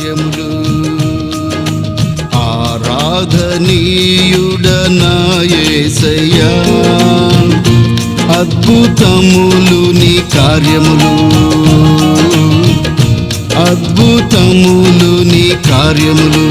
కార్యములు. ఆరాధనీయుడనా యేసయ్యా, అద్భుతములు నీ కార్యములు, అద్భుతములు నీ కార్యములు.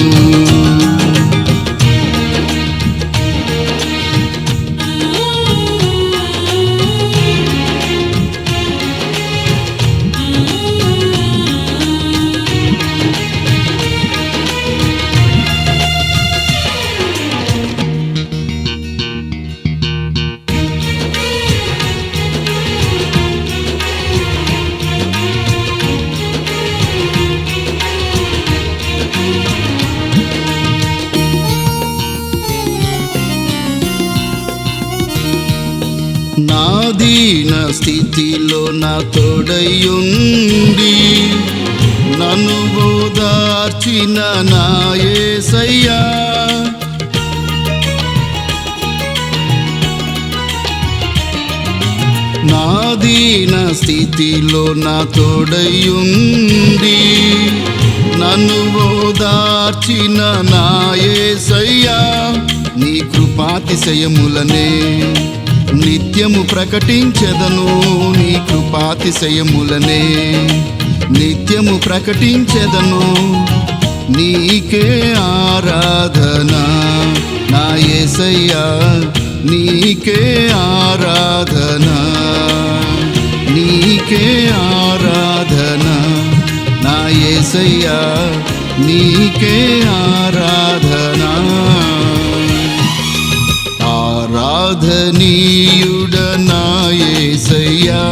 నా దీన స్థితిలో నా తోడయుండి నన్ను ఓదార్చిన నా యేసయ్యా, నా దీన స్థితిలో నా తోడయుండి నన్ను ఓదార్చిన నా యేసయ్యా, నీ కృపాతిశయములనే నిత్యము ప్రకటించెదను, నీ కృపాతిశయములనే నిత్యము ప్రకటించెదను. నీకే ఆరాధన నా యేసయ్యా, నీకే ఆరాధన, నీకే ఆరాధన నా యేసయ్యా, నీకే ఆరాధన. ఆరాధనీయుడనా యేసయ్యా,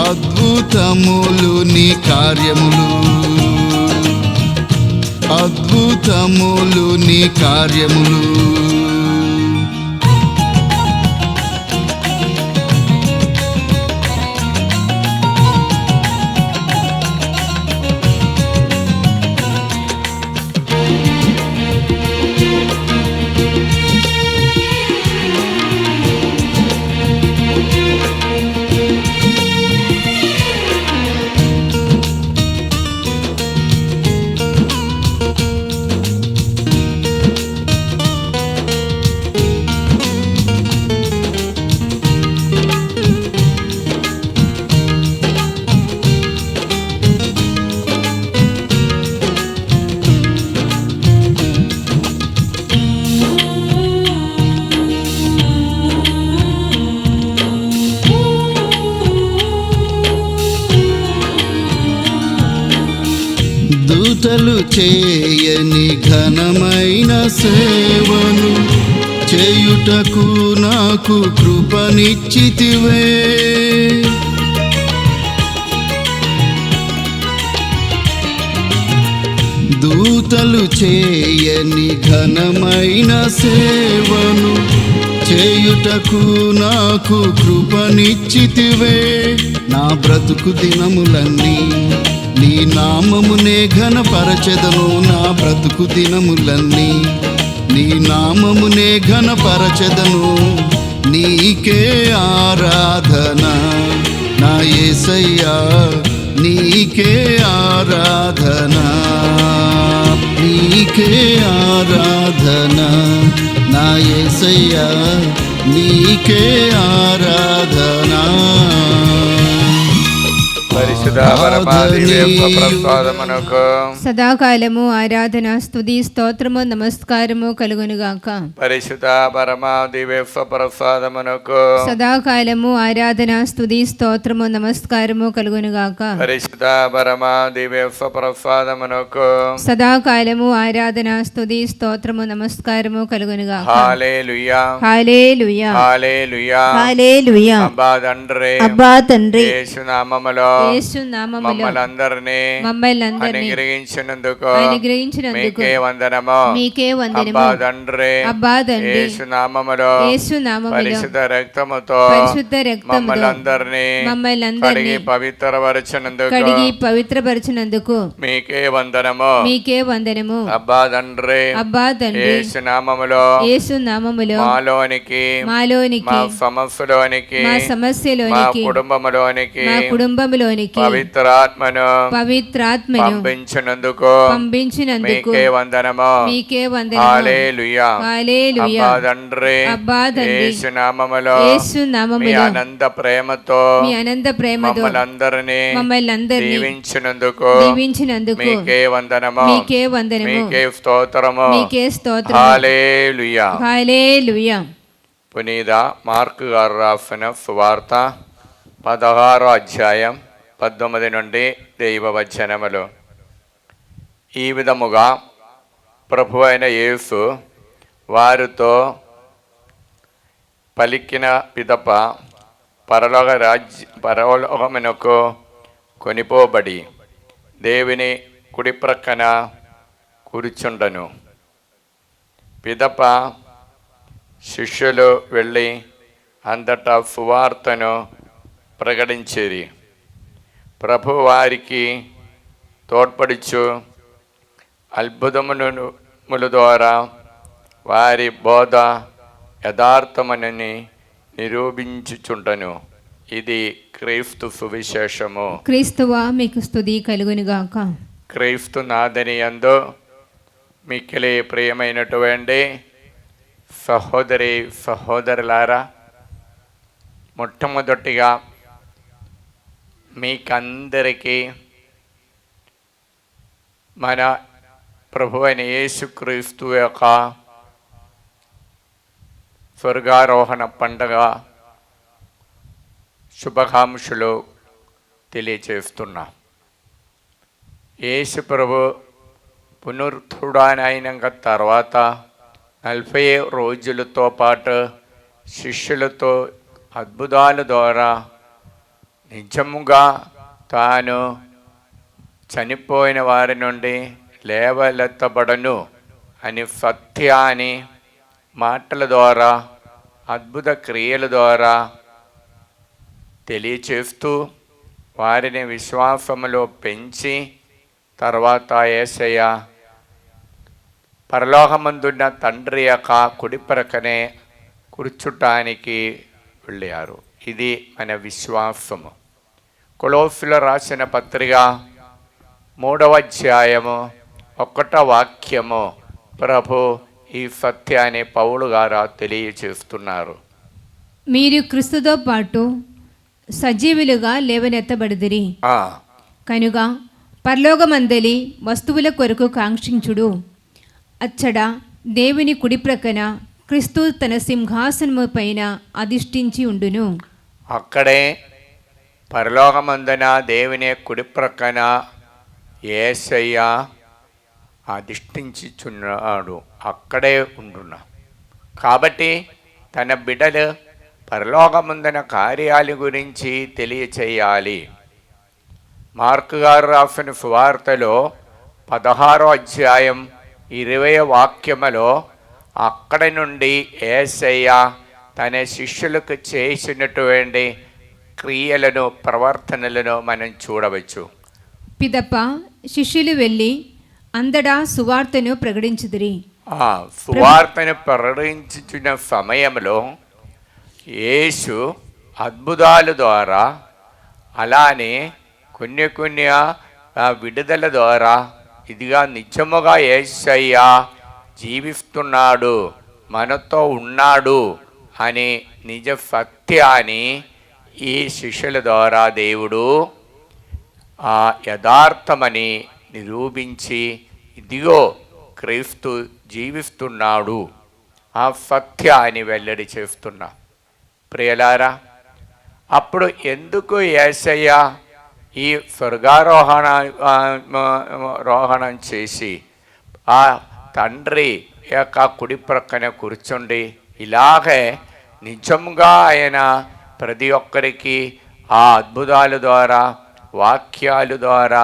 అద్భుతములు నీ కార్యములు, అద్భుతములు నీ కార్యములు. దూతలు చేయని ఘనమైన సేవను చేయుటకు నాకు కృపనిచ్చితివే, దూతలు చేయని ఘనమైన సేవను చేయుటకు నాకు కృపనిచ్చితివే. నా బ్రతుకు దినములన్నీ నీ నామమునే ఘనపరచెదను, నా బ్రతుకు దినములన్నీ నీ నామమునే ఘనపరచెదను. నీకే ఆరాధన నా యేసయ్యా, నీకే ఆరాధన, నీకే ఆరాధన నా యేసయ్యా, నీకే ఆరాధన. సదాకాలము ఆరాధన స్తుతి స్తోత్రము నమస్కారము కలుగునుగాక. పరిశుద్ధ పరమా దివ్య ప్రసాదమునకు సదాకాలము ఆరాధన స్తుతి స్తోత్రము నమస్కారము కలుగునుగాక. పరిశుద్ధ పరమా దివ్య ప్రసాదమునకు సదాకాలము ఆరాధన స్తుతి స్తోత్రము నమస్కారము కలుగునుగాక. హల్లెలూయా హల్లెలూయా హల్లెలూయా హల్లెలూయా. అబ్బా తండ్రి, అబ్బా తండ్రి, యేసు నామములో యేసు నామములో మమ్మల్నందరినీ అనుగ్రహించినందుకు మీకే వందనము, మీకే వందనము. అబ్బా తండ్రి, అబ్బా తండ్రి, యేసు నామములో యేసు నామములో పరిశుద్ధ రక్తముతో పరిశుద్ధ రక్తముతో మమ్మల్నందరినీ కడిగి పవిత్రపరచినందుకు మీకే వందనము, మీకే వందనము. అబ్బా తండ్రి, అబ్బా తండ్రి, యేసు నామములో మాలోనికి మాలోనికి మా సమస్యలోనికి మా సమస్యలోనికి కుటుంబములోనికి మా కుటుంబంలోనికి పవిత్రాత్మను పంపించినందుకు మీకే వందనము. మీకే హల్లెలూయా. హల్లెలూయా. అబ్బా తండ్రి యేసు నామములో మీ అనంత ప్రేమతో మమ్మల్ని అందరినీ దీవించినందుకు మీకే వందనము. మీకే స్తోత్రము. హల్లెలూయా. హల్లెలూయా. పునీత మార్కు గారు రాసిన సువార్త 16వ అధ్యాయం 19 నుండి దైవవచనములు. ఈ విధముగా ప్రభు అయిన యేసు వారితో పలికిన పిదప పరలోకమునకు కొనిపోబడి దేవుని కుడి ప్రక్కన కూర్చుండను. పిదప శిష్యులు వెళ్ళి అంతటా సువార్తను ప్రకటించేది. ప్రభు వారికి తోడ్పడుచు అద్భుతముల ద్వారా వారి బోధ యథార్థమని నిరూపించుచుండను. ఇది క్రీస్తు సువిశేషము. క్రీస్తువా మీకు స్తుతి కలుగునుగాక. క్రీస్తు నాథని యందు మిక్కిలి ప్రియమైనటువంటి సహోదరి సహోదరులారా, మొట్టమొదటిగా మీకందరికీ మన ప్రభు అయిన యేసుక్రీస్తు యొక్క స్వర్గారోహణ పండగ శుభాకాంక్షలు తెలియచేస్తున్నా. యేసు ప్రభు పునరుద్ధుడైన తర్వాత 40 రోజులతో పాటు శిష్యులతో అద్భుతాల ద్వారా నిజముగా తాను చనిపోయిన వారి నుండి లేవలెత్తబడను అని సత్యాన్ని మాటల ద్వారా అద్భుత క్రియల ద్వారా తెలియచేస్తూ వారిని విశ్వాసములో పెంచి తర్వాత యేసయ్య పరలోకమందున్న తండ్రి యొక్క కుడి ప్రక్కనే కూర్చుటానికి వెళ్ళారు. ఇది మన విశ్వాసము. కొలొస్సీయుల రాసిన పత్రిక 3వ అధ్యాయము 1వ వాక్యము ప్రభు ఈ సత్యాన్ని పౌలు గారు తెలియచేస్తున్నారు. మీరు క్రీస్తుతో పాటు సజీవులుగా లేవనెత్తబడిదిరి కనుక పరలోకమందలి వస్తువుల కొరకు కాంక్షించుడు. అచ్చట దేవుని కుడి ప్రక్కన క్రీస్తు తన సింహాసనము పైన అధిష్ఠించి ఉండును. అక్కడే పరలోకమందున దేవుని కుడి ప్రక్కన యేసయ్య అధిష్ఠించుచున్నాడు. అక్కడే ఉండున. కాబట్టి తన బిడ్డలు పరలోకమందున కార్యాల గురించి తెలియచేయాలి. మార్కు గారు రాసిన సువార్తలో 16వ అధ్యాయం 20వ వాక్యములో అక్కడ నుండి యేసయ్య తన శిష్యులకు చేసినటువంటి క్రియలను ప్రవర్తనలను మనం చూడవచ్చు. పిదప శిష్యులు వెళ్ళి అందడా సువార్తను ప్రకటించుదిరి. సువార్తను ప్రకటించుచున్న సమయంలో యేసు అద్భుతాల ద్వారా అలానే కొన్ని విడుదల ద్వారా ఇదిగా నిజముగా యేసయ్య జీవిస్తున్నాడు, మనతో ఉన్నాడు అని నిజ సత్యాన్ని ఈ శిష్యుల ద్వారా దేవుడు యథార్థమని నిరూపించి ఇదిగో క్రీస్తు జీవిస్తున్నాడు ఆ సత్యాన్ని వెల్లడి చేస్తున్నా. ప్రియలారా, అప్పుడు ఎందుకు యేసయ్య ఈ స్వర్గారోహణం చేసి ఆ తండ్రి యొక్క కుడి ప్రక్కన కూర్చుండి ఇలాగే నిజంగా ఆయన ప్రతి ఒక్కరికి ఆ అద్భుతాల ద్వారా వాక్యాల ద్వారా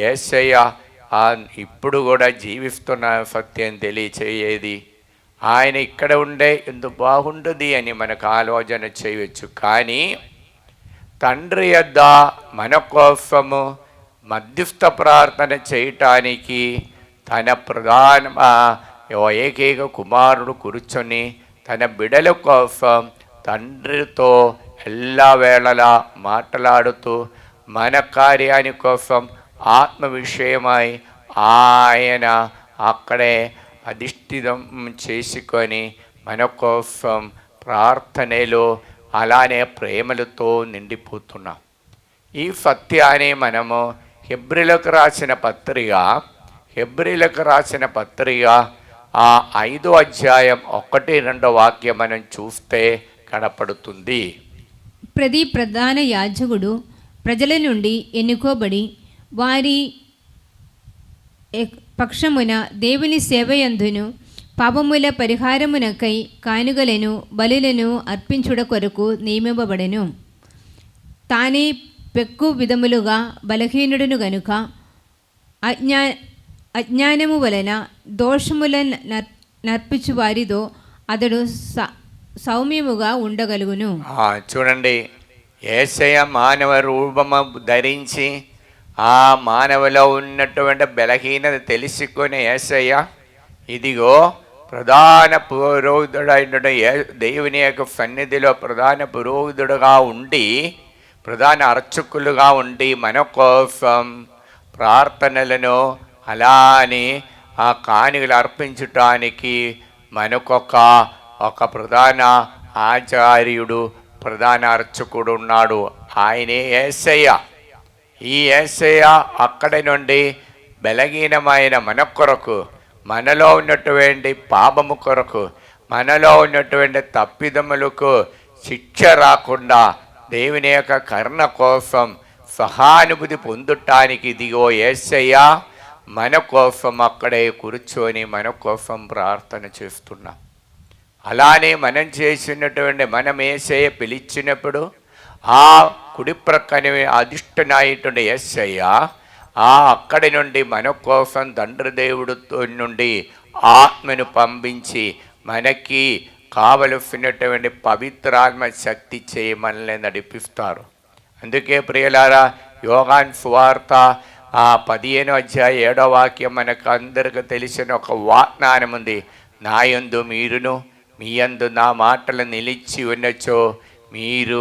యేసయ్య ఇప్పుడు కూడా జీవిస్తున్న సత్యం తెలియచేయేది. ఆయన ఇక్కడ ఉండే ఎందుకు బాగుంటుంది అని మనకు ఆలోచన చేయవచ్చు. కానీ తండ్రి యొద్ద మన కోసము మధ్యస్థ ప్రార్థన చేయటానికి తన ప్రధాన ఏకైక కుమారుడు కూర్చొని తన బిడల కోసం తండ్రితో ఎల్ల వేళలా మాట్లాడుతూ మన కార్యాని కోసం ఆత్మ విషయమై ఆయన అక్కడే అధిష్ఠితం చేసుకొని మన కోసం ప్రార్థనలో అలానే ప్రేమలతో నిండిపోతున్నాం. ఈ సత్యాన్ని మనము హెబ్రీలకు రాసిన పత్రిక ఆ 5వ అధ్యాయం 1-2 వాక్యం మనం చూస్తే కనపడుతుంది. ప్రతి ప్రధాన యాజకుడు ప్రజల నుండి ఎన్నుకోబడి వారి పక్షమున దేవుని సేవయందును పాపముల పరిహారమునకై కానుగలను బలులను అర్పించుట కొరకు నియమింపబడెను. తానే పెక్కు విధములుగా బలహీనుడును గనుక అజ్ఞానము వలన దోషముల నర్పించు వారితో అతడు సౌమ్యముగా ఉండగలుగును. చూడండి, యేసయ్య మానవ రూపము ధరించి ఆ మానవులో ఉన్నటువంటి బలహీనత తెలుసుకునే యేసయ్య ఇదిగో ప్రధాన పురోహితుడైన దేవుని యొక్క సన్నిధిలో ప్రధాన పురోహితుడుగా ఉండి ప్రధాన అర్చకులుగా ఉండి మన కోసం ప్రార్థనలను అలానే ఆ కానుకలు అర్పించటానికి ఒక ప్రధాన ఆచార్యుడు ప్రధాన అర్చకుడు ఉన్నాడు. ఆయనే యేసయ్య. ఈ యేసయ్య అక్కడి నుండి బలహీనమైన మన కొరకు, మనలో ఉన్నటువంటి పాపము కొరకు, మనలో ఉన్నటువంటి తప్పిదములకు శిక్ష రాకుండా దేవుని యొక్క కరుణ కోసం సహానుభూతి పొందటానికి ఇదిగో యేసయ్య మన కోసం అక్కడే కూర్చొని మన కోసం ప్రార్థన చేస్తున్నాం. అలానే మనం చేసినటువంటి మనం యేసయ్య పిలిచినప్పుడు ఆ కుడి ప్రక్కనే అధిష్ఠనాయుడు యేసయ్య అక్కడి నుండి మన కోసం తండ్రి దేవుడితో నుండి ఆత్మను పంపించి మనకి కావలసినటువంటి పవిత్రాత్మ శక్తి చేయమని నడిపిస్తారు. అందుకే ప్రియులారా, యోహాను సువార్త 15వ అధ్యాయం 7వ వాక్యం మనకు అందరికీ తెలిసిన ఒక వాగ్దానం ఉంది. నా యందు మీరును మీ యందు నా మాటలు నిలిచి ఉన్నచో మీరు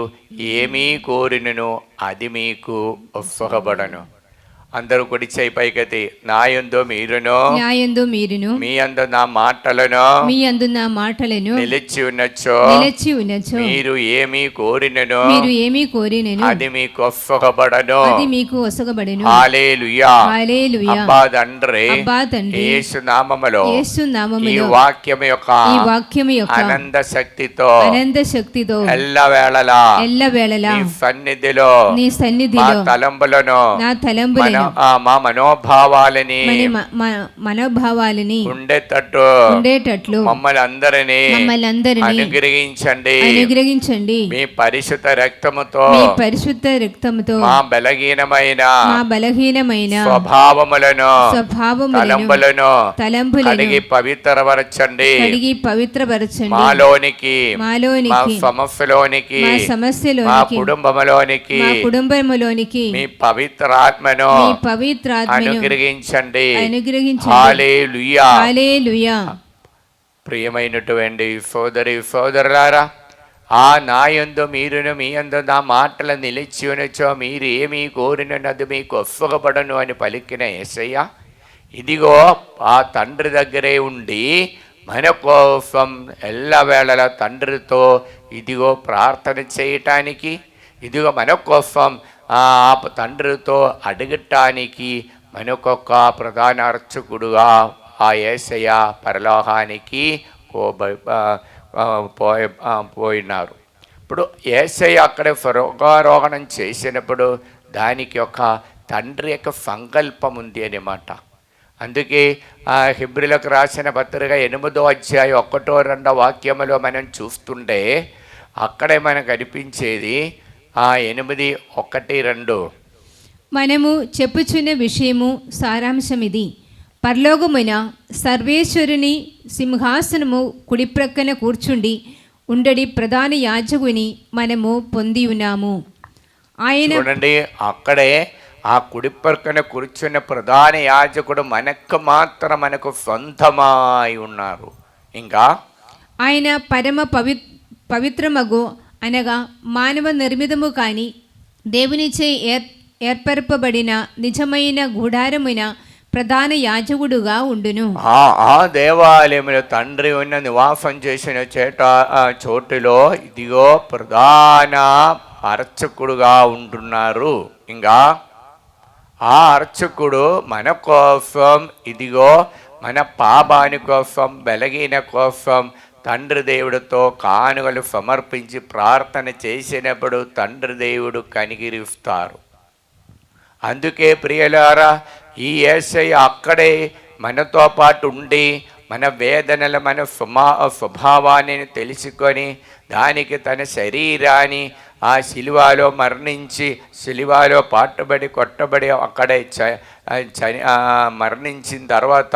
ఏమీ కోరినను అది మీకు ఒప్పగబడను. అందరూ కుడి చేయి పైకెత్తి, నా యందు మీరును మీ యందు నా మాటలను నిలిచి ఉన్నచో మీరు ఏమీ కోరినను అది మీకు ఒప్పగబడను. హల్లెలూయా. అబ్బా తండ్రి యేసు నామములో ఈ వాక్యం యొక్క అనంత శక్తితో ఎల్లవేళలా నీ సన్నిధిలో నా తలంబులను మా మనోభావాలని ఉండేటట్లు మమ్మల్ని అందరినీ అనుగ్రహించండి. మీ పరిశుద్ధ రక్తముతో మా బలహీనమైన స్వభావములను తలంబులను కడిగి పవిత్రపరచండి. మాలోనికి మా సమస్యలోనికి మా కుటుంబములోనికి మీ పవిత్రాత్మను అనుగ్రహించండి. హల్లెలూయా. ప్రియమైనటువంటి సోదరులారా, నా యందు మీరును మీ యందు నా మాటలు నిలిచి ఉన్నచో మీరు ఏమీ కోరినది మీకు ఒప్పగబడను అని పలికిన యేసయ్య ఇదిగో ఆ తండ్రి దగ్గరే ఉండి మన కోసం ఎల్లవేళలా తండ్రితో ఇదిగో ప్రార్థన చేయటానికి, ఇదిగో మన కోసం తండ్రితో అడగటానికి మనకొక ప్రధాన అర్చకుడుగా ఆ యేసయ్య పరలోకానికి పోయినారు. ఇప్పుడు యేసయ్య అక్కడ స్వర్గారోహణం చేసినప్పుడు దానికి ఒక తండ్రి యొక్క సంకల్పం ఉంది అన్నమాట. అందుకే హెబ్రీలకు రాసిన పత్రిక 8వ అధ్యాయం 1-2 వాక్యములో మనం చూస్తుంటే అక్కడే మనకు అనిపించేది 8:1-2. మనము చెప్పుచున్న విషయము సారాంశమిది: పరలోకమున సర్వేశ్వరుని సింహాసనము కుడి ప్రక్కన కూర్చుండి ఉండడి ప్రధాన యాజకుని మనము పొంది ఉన్నాము. ఆయన చూడండి, అక్కడే ఆ కుడి ప్రక్కన కూర్చున్న ప్రధాన యాజకుడు మనకు సొంతమై ఉన్నారు. ఇంకా ఆయన పరమ పవిత్రమగు అనగా మానవ నిర్మితము కాని దేవునిచే ఏర్పరపబడిన నిజమైన గుడారమున ప్రధాన యాజకుడుగా ఉండును. ఆ దేవాలయంలో తండ్రి ఉన్న నివాసం చేసిన చోటులో ఇదిగో ప్రధాన అర్చకుడుగా ఉంటున్నారు. ఇంకా ఆ అర్చకుడు మన కోసం ఇదిగో మన పాపాని కోసం బలహీన కోసం తండ్రి దేవుడితో కానుకలు సమర్పించి ప్రార్థన చేసినప్పుడు తండ్రి దేవుడు కనిగిరిస్తారు. అందుకే ప్రియులారా, ఈ యేసయ్య అక్కడే మనతో పాటు ఉండి మన వేదనలు మన స్వభావాన్ని తెలుసుకొని దానికి తన శరీరాన్ని ఆ శిలువలో మరణించి శిలువలో పాటుబడి కొట్టబడి అక్కడే మరణించిన తర్వాత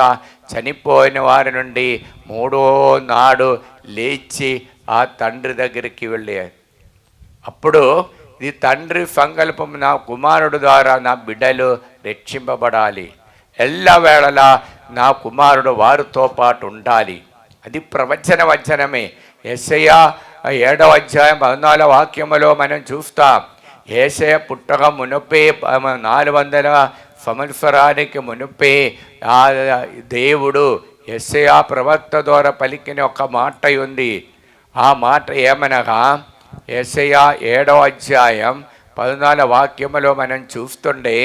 చనిపోయిన వారి నుండి మూడో నాడు లేచి ఆ తండ్రి దగ్గరికి వెళ్ళారు. అప్పుడు ఇది తండ్రి సంకల్పం, నా కుమారుడు ద్వారా నా బిడ్డలు రక్షింపబడాలి, ఎల్లవేళలా నా కుమారుడు వారితో పాటు ఉండాలి. అది వచనమే. యేసయ్య 7వ అధ్యాయం 14వ వాక్యములో మనం చూస్తాం. యేసయ్య పుట్టక మునుపే 400 సంవత్సరానికి మునుపే ఆ దేవుడు యేసయ్య ప్రవక్త ద్వారా పలికిన ఒక మాట ఉంది. ఆ మాట ఏమనగా యేసయ్య 7వ అధ్యాయం 14వ వాక్యములో మనం చూస్తుండే,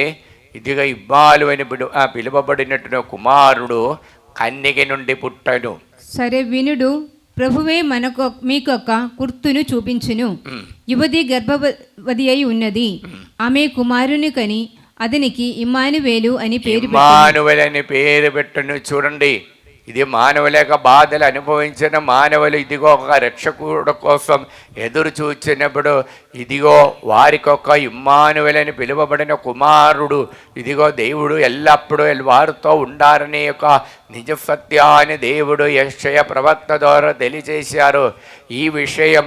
ఇదిగా ఇబ్బాలు అని పిలువబడినట్టు కుమారుడు కన్యక నుండి పుట్టను. సరే వినుడు, ప్రభువే మీకొక గుర్తును చూపించును. యువతి గర్భవతి అయి ఉన్నది, ఆమె కుమారుని కని అతనికి ఇమ్మానువేలు అని పేరు పెట్టును. చూడండి, ఇది మానవుల యొక్క బాధలు అనుభవించిన మానవులు ఇదిగో ఒక రక్షకుడు కోసం ఎదురు చూచినప్పుడు ఇదిగో వారికి ఒక ఇమ్మానువేలని పిలువబడిన కుమారుడు ఇదిగో దేవుడు ఎల్లప్పుడూ వారితో ఉండారనే యొక్క నిజ సత్యాన్ని దేవుడు యెషయా ప్రవక్త ద్వారా తెలియజేశారు. ఈ విషయం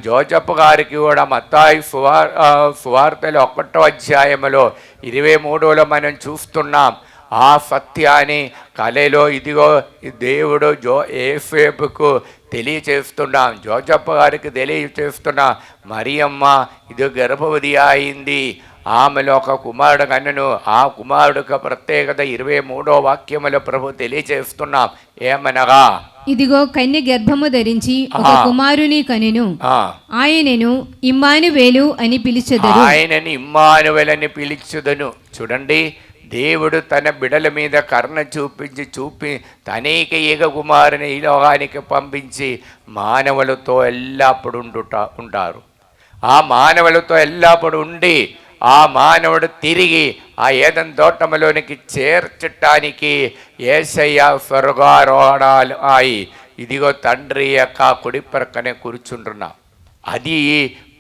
జోసెఫ్ గారికి కూడా మత్తాయి సువార్తలో 1వ అధ్యాయంలో 23లో మనం చూస్తున్నాం. ఆ సత్యాన్ని కళలో ఇదిగో దేవుడు యోసేపుకు తెలియచేస్తున్నాం, జోసెఫ్ గారికి తెలియచేస్తున్నా. మరియమ్మ ఇది గర్భవతి అయింది, ఆమెలో ఒక కుమారుడు కన్నును. ఆ కుమారుడికి ప్రత్యేకత 23వ వాక్యములో ప్రభు తెలియచేస్తున్నాం. ఏమనగా, ఇదిగో కన్య గర్భము ధరించి ఒక కుమారుని కనెను, ఆయనను ఇమ్మానువేలు అని పిలిచెదరు. ఆయనని ఇమ్మానువేలు అని పిలిచెదను. చూడండి, దేవుడు తన బిడల మీద కరుణ చూపి తనేక ఏక కుమారుని ఈ లోకానికి పంపించి మానవులతో ఎల్లప్పుడు ఉంటారు. ఆ మానవులతో ఎల్లప్పుడు ఉండి ఆ మానవుడు తిరిగి ఆ ఏదెను తోటములోనికి చేర్చటానికి యేసయ్య స్వర్గారోహణాలు అయి ఇదిగో తండ్రి యొక్క కుడి ప్రక్కనే కూర్చుంటున్నాం. అది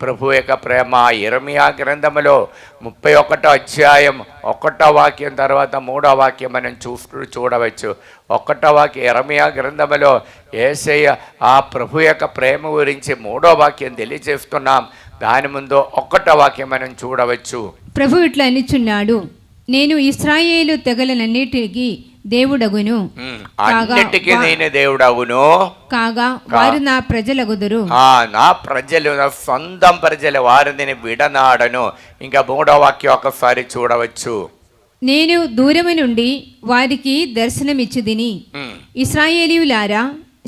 ప్రభు యొక్క ప్రేమ. ఇర్మీయా గ్రంథములో 31వ అధ్యాయం 1వ వాక్యం తర్వాత 3వ వాక్యం మనం చూడవచ్చు. 1వ వాక్యం ఇర్మీయా గ్రంథములో యేసయ్య ఆ ప్రభు యొక్క ప్రేమ గురించి 3వ వాక్యం తెలియజేస్తున్నాం. దాని ముందు 1వ వాక్యం మనం చూడవచ్చు. ప్రభు ఇట్లా అనిచున్నాడు, నేను ఇశ్రాయేలు తెగలనన్నిటికీ దేవుడగును, అన్నిటికీ నేను దేవుడగును కాగా వారు నా ప్రజలగుదురు. నా ప్రజలు నా సొంతం ప్రజలు, వారిని విడనాడను. ఇంకా 3వ వాక్యం ఒకసారి చూడవచ్చు. నేను దూరము నుండి వారికి దర్శనమిచ్చిదిని, ఇశ్రాయేలీయులారా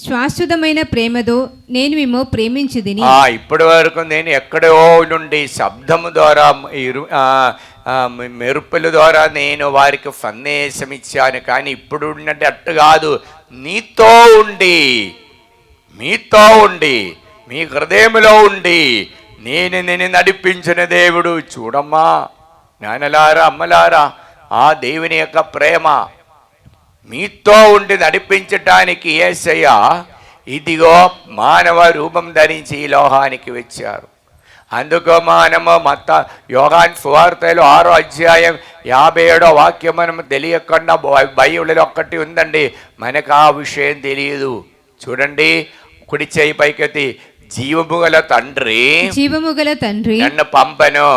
శాశ్వతమైన ప్రేమతో నేను మేము ప్రేమించిదిని. ఇప్పటి వరకు నేను ఎక్కడో నుండి శబ్దము ద్వారా మెరుపుల ద్వారా నేను వారికి సందేశం ఇచ్చాను, కానీ ఇప్పుడు ఉన్నట్టు అట్టు కాదు. మీతో ఉండి మీ హృదయంలో ఉండి నేను నడిపించిన దేవుడు. చూడమ్మా నాన్నలారా, అమ్మలారా, ఆ దేవుని యొక్క ప్రేమ మీతో ఉండి నడిపించటానికి యేసయ్య ఇదిగో మానవ రూపం ధరించి ఈ లోకానికి వచ్చారు. అందుకు మనము యోహాను సువార్తలో 6వ అధ్యాయం 57వ వాక్యం మనం తెలియకుండా బైబిల్లో ఒక్కటి ఉందండి, మనకు ఆ విషయం తెలియదు. చూడండి, కుడి చేయి పైకెత్తి, జీవము గల తండ్రి జీవము గల తండ్రి నన్ను పంపెను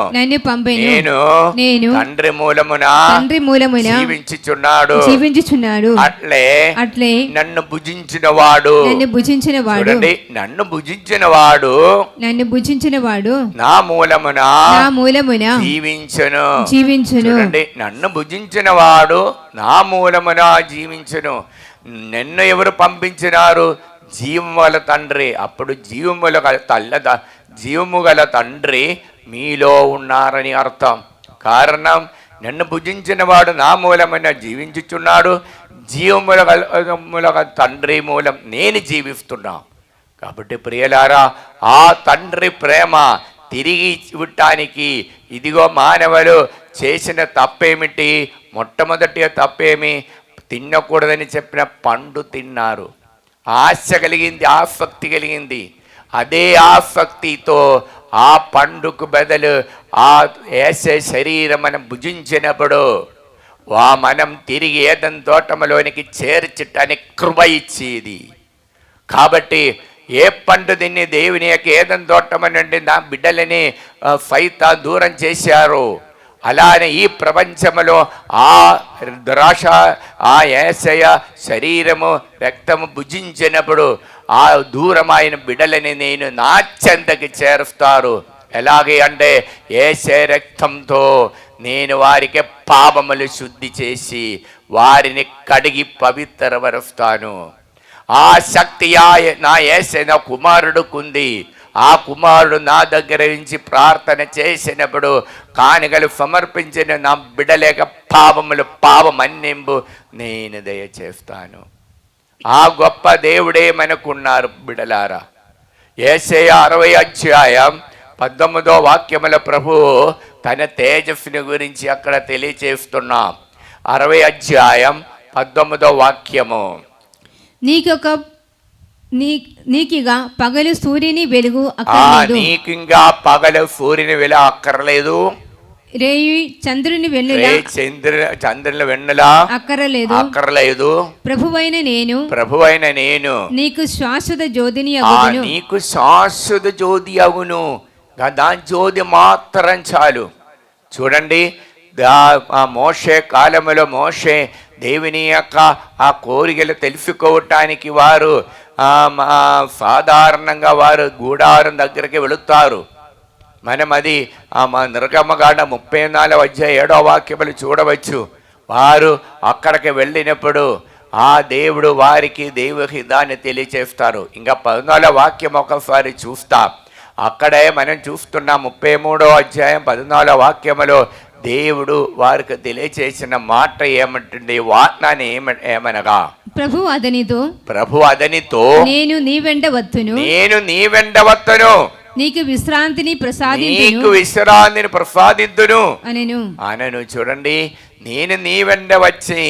నేను తండ్రి మూలమున జీవించుచున్నాడు అట్లే నన్ను భుజించిన వాడు నన్ను భుజించిన వాడు నా మూలమున జీవించును నన్ను భుజించిన వాడు నా మూలమున జీవించును. నన్ను ఎవరు పంపించినారు? జీవము గల తండ్రి. అప్పుడు జీవము గల తండ్రి మీలో ఉన్నారని అర్థం. కారణం నన్ను భుజించిన వాడు నా మూలమైన జీవించుచున్నాడు, జీవముల తండ్రి మూలం నేను జీవిస్తున్నా. కాబట్టి ప్రియలారా, ఆ తండ్రి ప్రేమ తిరిగి ఇవ్వటానికి ఇదిగో మానవులు చేసిన తప్పేమిటి? మొట్టమొదటి తప్పేమి? తినకూడదని చెప్పిన పండు తిన్నారు. ఆశ కలిగింది, ఆసక్తి కలిగింది. అదే ఆసక్తితో ఆ పండుకు బదులు ఆ ఏసే శరీరం మనం భుజించినప్పుడు మనం తిరిగి ఏదైనా తోటంలోనికి చేర్చటానికి కృప ఇచ్చేది. కాబట్టి ఏ పండు తిని దేవుని యొక్క ఏదైనా తోటమనండి నా బిడ్డలని సైతా దూరం చేశారు. అలానే ఈ ప్రపంచంలో ఆ ద్రాక్ష ఆ యేసయ్య శరీరము రక్తము భుజించినప్పుడు ఆ దూరమైన బిడలని నేను నా చెంతకి చేరుస్తారు. ఎలాగే అంటే యేసే రక్తంతో నేను వారికి పాపములు శుద్ధి చేసి వారిని కడిగి పవిత్రపరుస్తాను. ఆ శక్తి నా యేసే నా కుమారుడుకుంది. ఆ కుమారుడు నా దగ్గర నుంచి ప్రార్థన చేసినప్పుడు కానుకలు సమర్పించిన నా బిడలేక పాపమన్నింపు నేను దయచేస్తాను. ఆ గొప్ప దేవుడే మనకున్నారు బిడలారా. యేషయా 60 అధ్యాయం 19వ వాక్యముల ప్రభువు తన తేజస్సుని గురించి అక్కడ తెలియచేస్తున్నాం. 60 అధ్యాయం 19వ వాక్యము. నీకిగా పగలు సూర్యుని వెలుగు నీకింగా పగలు సూర్యుని వెలుగు అక్కర్లేదు. రేయి చంద్రుని వెన్నెల అక్కర్లేదు. ప్రభువైన నేను నీకు శాశ్వత జ్యోతి అగును. దాని జ్యోతి మాత్రం చాలు. చూడండి, మోషే కాలములో మోషే దేవుని యొక్క ఆ కోరికలు తెలుసుకోవటానికి వారు సాధారణంగా వారు గూడారం దగ్గరికి వెళుతారు. మనం అది నిర్గమకాండ 34వ అధ్యాయం 7వ వాక్యములు చూడవచ్చు. వారు అక్కడికి వెళ్ళినప్పుడు ఆ దేవుడు వారికి దైవహితాన్ని తెలియచేస్తారు. ఇంకా 14వ వాక్యం ఒకసారి చూస్తాం. అక్కడే మనం చూస్తున్న 33వ అధ్యాయం 14వ వాక్యములో దేవుడు వారికి తెలియచేసిన మాట ఏమంటుంది? వాగ్దానం ఏమనగా ప్రభు అతనితో నేను నీ వెంట వత్తును నీకు విశ్రాంతిని ప్రసాదింతును అనను. చూడండి, నేను నీ వెంట వచ్చి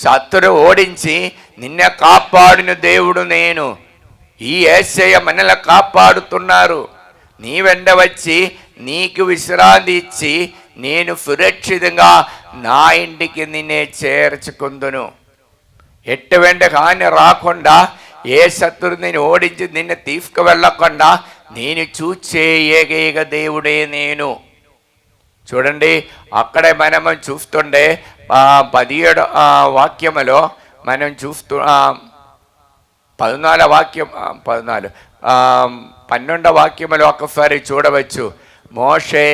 శత్రు ఓడించి నిన్న కాపాడిన దేవుడు నేను. ఈ యేసయ్య మనల్ని కాపాడుతున్నారు. నీ వెంట వచ్చి నీకు విశ్రాంతి ఇచ్చి నేను సురక్షితంగా నా ఇంటికి నిన్నే చేర్చుకుందును. ఎటువంటి హాని రాకుండా, ఏ శత్రుని ఓడించి నిన్ను తీసుకువెళ్ళకుండా నేను చూచే ఏకైక దేవుడే నేను. చూడండి, అక్కడే మనం చూస్తుండే 17 వాక్యములో మనం 12వ వాక్యములో ఒకసారి చూడవచ్చు. మోషే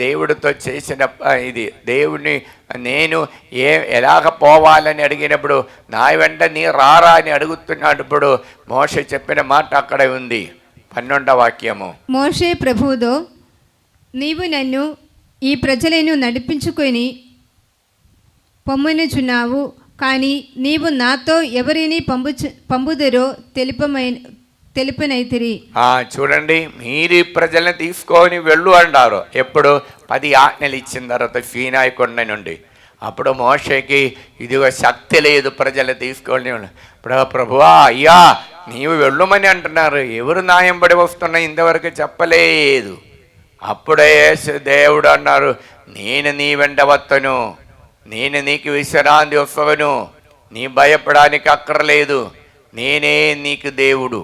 దేవుడితో చేసిన ఇది దేవుని నేను ఎలాగ పోవాలని అడిగినప్పుడు నా వెంట నీ రారా అని అడుగుతున్నప్పుడు మోషే చెప్పిన మాట అక్కడే ఉంది. 12వ వాక్యము. మోషే ప్రభువుతో, నీవు నన్ను ఈ ప్రజలను నడిపించుకొని పొమ్మనుచున్నావు, కానీ నీవు నాతో ఎవరిని పంపుదురో తెలుపనైతిరి. చూడండి, మీరు ప్రజలను తీసుకొని వెళ్ళు అంటారు. ఎప్పుడు 10 ఆజ్ఞలు ఇచ్చిన తర్వాత సీనాయి కొండ నుండి. అప్పుడు మోషేకి ఇదిగో శక్తి లేదు ప్రజలు తీసుకొని. ఇప్పుడు ప్రభువా అయ్యా నీవు వెళ్ళమని అంటున్నారు, ఎవరు నాయంబడి వస్తున్నా ఇంతవరకు చెప్పలేదు. అప్పుడే దేవుడు అన్నారు, నేను నీ వెంట వత్తను, నేను నీకు విశ్రాంతి వస్తాను, నీ భయపడానికి అక్కర్లేదు, నేనే నీకు దేవుడు,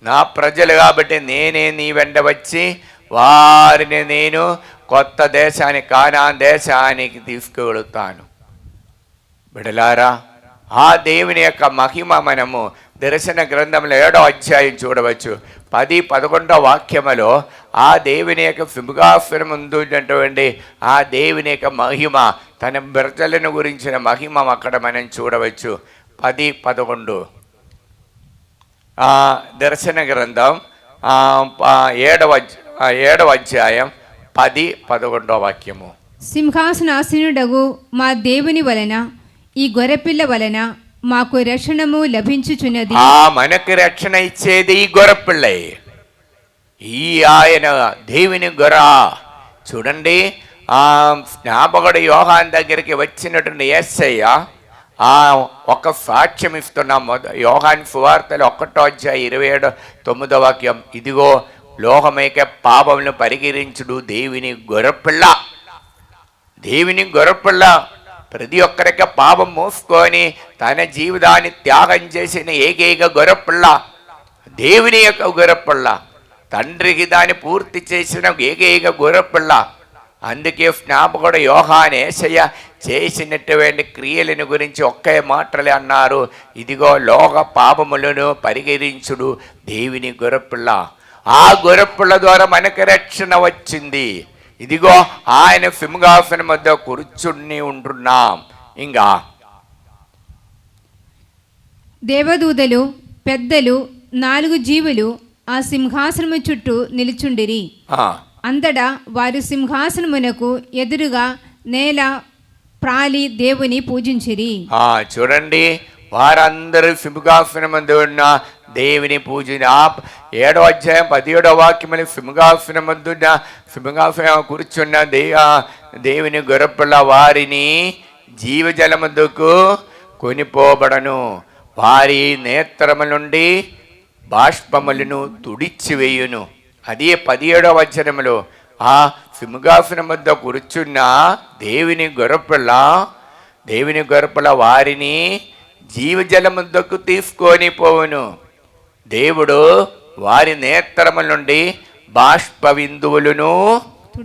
నా ప్రజలు కాబట్టి నేనే నీ వెంట వచ్చి వారిని నేను కొత్త దేశానికి, కానాన్ దేశానికి తీసుకువెళుతాను. బిడలారా, ఆ దేవుని యొక్క మహిమ మనము దర్శన గ్రంథంలో 7వ అధ్యాయం చూడవచ్చు. 10-11 వాక్యములో ఆ దేవుని యొక్క సింహాసనం ముందు ఉన్నటువంటి ఆ దేవుని యొక్క మహిమ, తన ప్రజలను గురించిన మహిమ అక్కడ మనం చూడవచ్చు. 10-11 దర్శన గ్రంథం 7వ అధ్యాయం 10-11 వాక్యము. సింహాసనాసీనుడగు మా దేవుని వలన, ఈ గొర్రెపిల్ల వలన మాకు రక్షణము లభించుచున్నది. మనకు రక్షణ ఇచ్చేది ఈ గొర్రెపిల్లే, ఈ ఆయన దేవుని గొర్ర. చూడండి, స్నాపకుడు యోహాను దగ్గరికి వచ్చినటువంటి యేసయ్య ఒక సాక్ష్యం ఇస్తున్నాం. యోహాను సువార్తలు 1వ అధ్యాయం 27-9 వాక్యం. ఇదిగో లోకమేక పాపములను పరిహరించుడు దేవుని గొర్రెపిల్ల. దేవుని గొర్రెపిల్ల ప్రతి ఒక్కరికి పాపం మోసుకొని తన జీవితాన్ని త్యాగం చేసిన ఏకైక గొర్రెపిల్ల, దేవుని యొక్క గొర్రెపిల్ల, తండ్రికి దాన్ని పూర్తి చేసిన ఏకైక గొర్రెపిల్ల. అందుకే స్నాపకుడు యోహాను యేసయ్య చేసినటువంటి క్రియలను గురించి ఒకే మాటలే అన్నారు. ఇదిగో లోక పాపములను పరిహరించుడు దేవుని గొర్రెపిల్ల. ఆ గొర్రెపిల్ల ద్వారా మనకు రక్షణ వచ్చింది. ఇదిగో ఆయన సింహాసనం వద్ద కూర్చుని ఉంటున్నాం. ఇంకా దేవదూతలు పెద్దలు 4 జీవులు ఆ సింహాసనము చుట్టూ నిలుచుండిరి. అంతటా వారు సింహాసనమునకు ఎదురుగా నేల ప్రాలి దేవుని పూజించిరి. చూడండి, వారందరూ సింహాసనం ముందు ఉన్న దేవుని పూజన. 7వ అధ్యాయం 17వ వాక్యములు సింహాసనం ముందున్న సింహాసనం కూర్చున్న దేవుని గొర్రెపిల్ల వారిని జీవజలముందుకు కొనిపోబడను, వారి నేత్రముల నుండి బాష్పములను తుడిచివేయును. అదే 17వ వచనములో ఆ సింహాసనం వద్ద కూర్చున్న దేవుని గొర్రెపిల్ల వారిని జీవజలముందుకు తీసుకొని పోవును. దేవుడు వారి నేత్రముల నుండి బాష్ప బిందువులను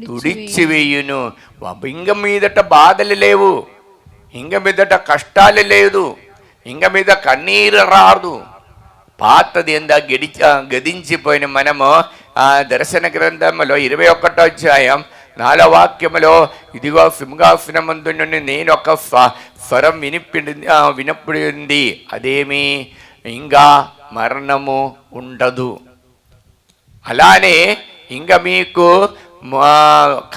తుడిచివేయును. ఇంక మీదట బాధలు లేవు, ఇంక మీదట కష్టాలు లేదు, ఇంక మీద కన్నీరు రాదు. పాతది ఎంత గదించిపోయిన మనము దర్శన గ్రంథంలో 21వ అధ్యాయం 4వ వాక్యములో ఇదిగో సింహాసనం ముందు నుండి నేను ఒక స్వరం వినపడింది. అదేమి, ఇంకా మరణము ఉండదు. అలానే ఇంకా మీకు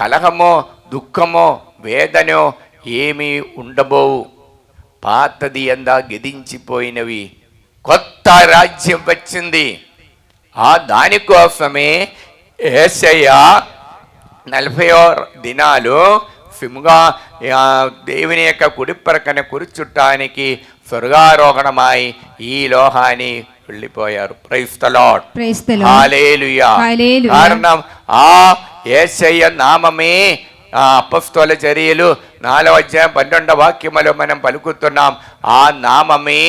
కలహమో దుఃఖమో వేదనో ఏమీ ఉండబోవు. పాతది ఎందా గదించిపోయినవి, కొత్త రాజ్యం వచ్చింది. దానికోసమే యేసయ్య 40 దినాలు దేవుని యొక్క కుడి ప్రక్కన కూర్చుంటానికి స్వర్గారోహణమై ఈ లోహాన్ని వెళ్ళిపోయారు. ప్రైజ్ ది లార్డ్, హల్లెలూయా. కారణం ఆ యేసయ్య నామమే. అపొస్తలుల చర్యలు 4వ అధ్యాయం 12వ వాక్యములో మనం పలుకుతున్నాం. ఆ నామమే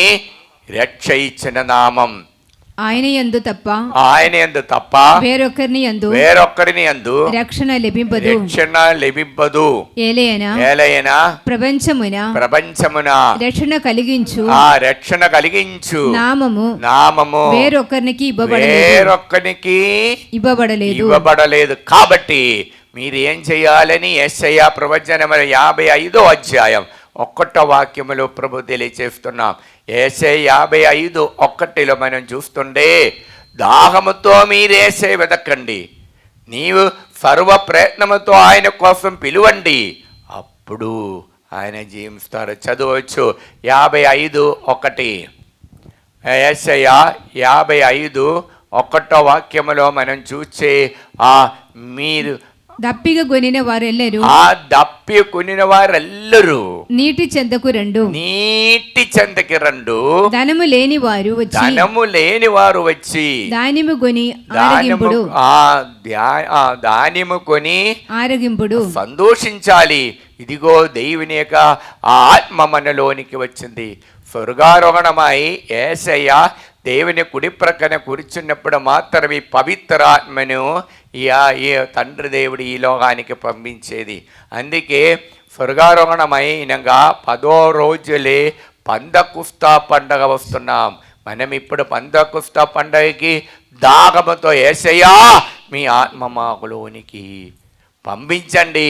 రక్ష ఇచ్చిన నామం. ఆయన యందు తప్ప వేరొకరిని యందు రక్షణ లభింపదు. ఏలయనా ప్రపంచమున రక్షణ కలిగించు నామము వేరొకరికి ఇవ్వబడలేదు. కాబట్టి మీరు ఏం చేయాలని యేసయ్య ప్రవచనములు 55వ అధ్యాయం 1వ వాక్యములో ప్రభు తెలియచేస్తున్నాం. యేసయ్య 55:1 మనం చూస్తుండే, దాహముతో మీరేసే వెతకండి, నీవు సర్వ ప్రయత్నముతో ఆయన కోసం పిలువండి, అప్పుడు ఆయన జీవిస్తారు. చదవచ్చు 55:1. యేసయ్య 55:1 వాక్యములో మనం చూసే మీరు దప్పిక కొనిన వారెల్లరూ నీటి చెంతకు రండు. ధనము లేని వారు వచ్చి దానిము కొని ఆరగింపుడు సంతోషించాలి. ఇదిగో దేవుని యొక్క ఆత్మ మనలోనికి వచ్చింది. స్వర్గారోహణమై యేసయ్య దేవుని కుడి ప్రక్కన కూర్చున్నప్పుడు మాత్రం ఈ పవిత్రాత్మను ఈ తండ్రి దేవుడు ఈ లోకానికి పంపించేది. అందుకే స్వర్గారోహణమైనగా 10వ రోజులే పందకుస్తా పండగ వస్తున్నాం. మనం ఇప్పుడు పందకుస్తా పండగకి దాగముతో యేసయ్యా మీ ఆత్మ మాకులోనికి పంపించండి.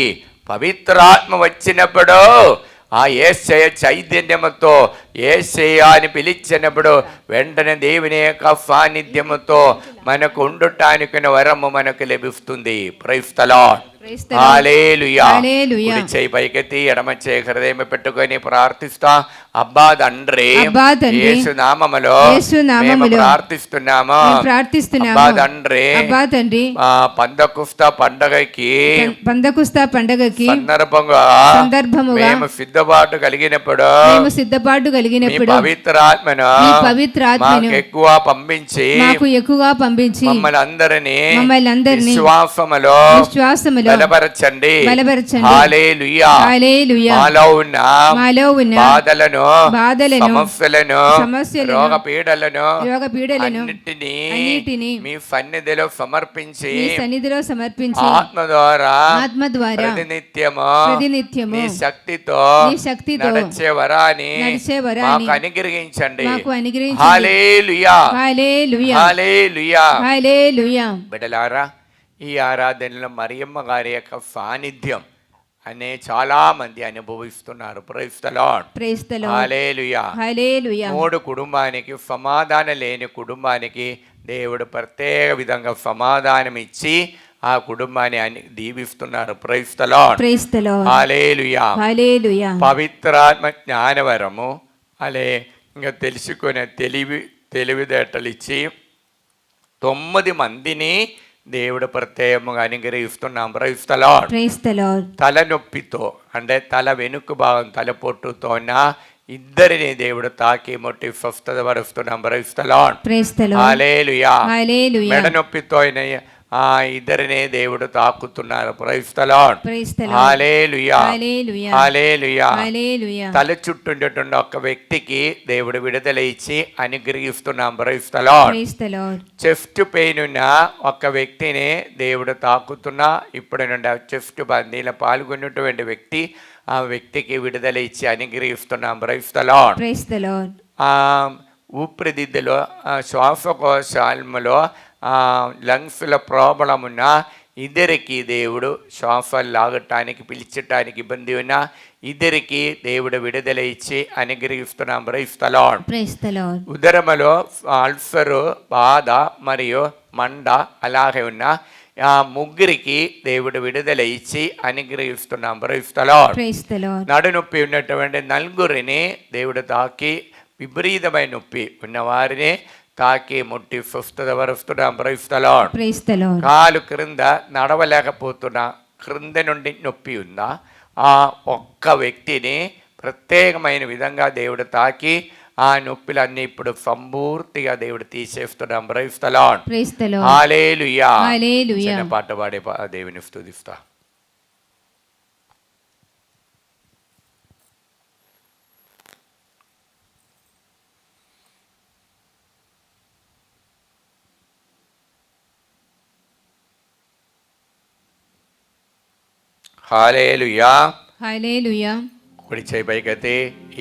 పవిత్రాత్మ వచ్చినప్పుడు ఆ యేసయ్య చైతన్యముతో యేసయ్య అని పిలిచినప్పుడు వెంటనే దేవుని యొక్క సాన్నిధ్యముతో మనకు ఉండటానికి వరము మనకు లభిస్తుంది. Praise the lord. హల్లెలూయా. కుడి చేయి పైకెత్తి ఎడమ చేయి హృదయం పెట్టుకొని ప్రార్థిస్తా. అబ్బా తండ్రి, యేసు నామములో మేము ప్రార్థిస్తున్నాము. అబ్బా తండ్రి, పందకుస్తా పండగకి సందర్భంగా మేము సిద్ధపాటు కలిగినప్పుడు పవిత్రాత్మను ఎక్కువ పంపించి మమ్మల్ని అందరినీ విశ్వాసములో బలపరచండి. హల్లెలూయా. మాలో ఉన్న బాధలను సమస్యలను రోగపీడలను అన్నిటినీ మీ సన్నిధిలో సమర్పించి ఆత్మ ద్వారా ప్రతినిత్యము మీ శక్తితో నడిచే వరాన్ని మాకు అనుగ్రహించండి. హల్లెలూయా. హల్లెలూయా. బిడ్డలారా, ఈ ఆరాధనలో మరియమ్మ గారి యొక్క సాన్నిధ్యం అనే చాలా మంది అనుభవిస్తున్నారు. Praise the lord. హల్లెలూయా. 3 కుటుంబానికి సమాధానం లేని కుటుంబానికి దేవుడు ప్రత్యేక విధంగా సమాధానం ఇచ్చి ఆ కుటుంబాన్ని దీవిస్తున్నారు. Praise the lord. హల్లెలూయా. పవిత్రాత్మ జ్ఞానవరము అలే ఇంకా తెలుసుకునే తెలివితేటలు ఇచ్చి 9 మందిని దేవుడు ప్రత్యేకంగా అనుగ్రహిస్తున్నాం. Praise the lord. తలనొప్పితో అంటే తల వెనుక భాగం తల పొట్టుతోన ఇద్దరిని దేవుడు తాకి ముట్టి స్వస్థత పరుస్తున్నాం. Praise the lord. హల్లెలూయా. మెడ నొప్పితో ఇద్దరినే దేవుడు తాకుతున్నారు. Praise the lord. Hallelujah. Hallelujah. తల చుట్టూ ఉండేటువంటి ఒక వ్యక్తికి దేవుడు విడుదల ఇచ్చి అనుగ్రహిస్తున్నాం. Praise the lord. Chest pain ఉన్న ఒక వ్యక్తిని దేవుడు తాకుతున్నా ఇప్పుడు నుండి చెస్ట్ బందీలో పాల్గొన్నటువంటి వ్యక్తి ఆ వ్యక్తికి విడుదల ఇచ్చి అనుగ్రహిస్తున్నాం. Praise the lord. ఊపిరితిత్తులో శ్వాసకోశాలలో లంగ్స్లో ప్రాబ్లం ఉన్న ఇద్దరికి దేవుడు శ్వాసలు లాగటానికి పిలిచటానికి ఇబ్బంది ఉన్న ఇద్దరికి దేవుడు విడుదల ఇచ్చి అనుగ్రహిస్తున్నాం. Praise the lord. ఉదరములో అల్సరు బాధ మరియు మండ అలాగే ఉన్న ఆ ముగ్గురికి దేవుడు విడుదల ఇచ్చి అనుగ్రహిస్తున్నాం. Praise the lord. నడునొప్పి ఉన్నటువంటి 4 దేవుడు తాకి విపరీతమైన నొప్పి ఉన్నవారిని తాకి ముట్టి స్వస్థత పరుస్తున్నాం. Praise the lord. కాలు క్రింద నడవలేకపోతున్నా క్రింద నుండి నొప్పి ఉందా ఆ ఒక్క వ్యక్తిని ప్రత్యేకమైన విధంగా దేవుడు తాకి ఆ నొప్పులన్నీ ఇప్పుడు సంపూర్తిగా దేవుడు తీసేస్తున్నాం. Praise the lord. హల్లెలూయా. చిన్న పాట పాడే దేవుని స్తుతిస్తా. హల్లెలూయా. కుడి చేయి పైకెత్తి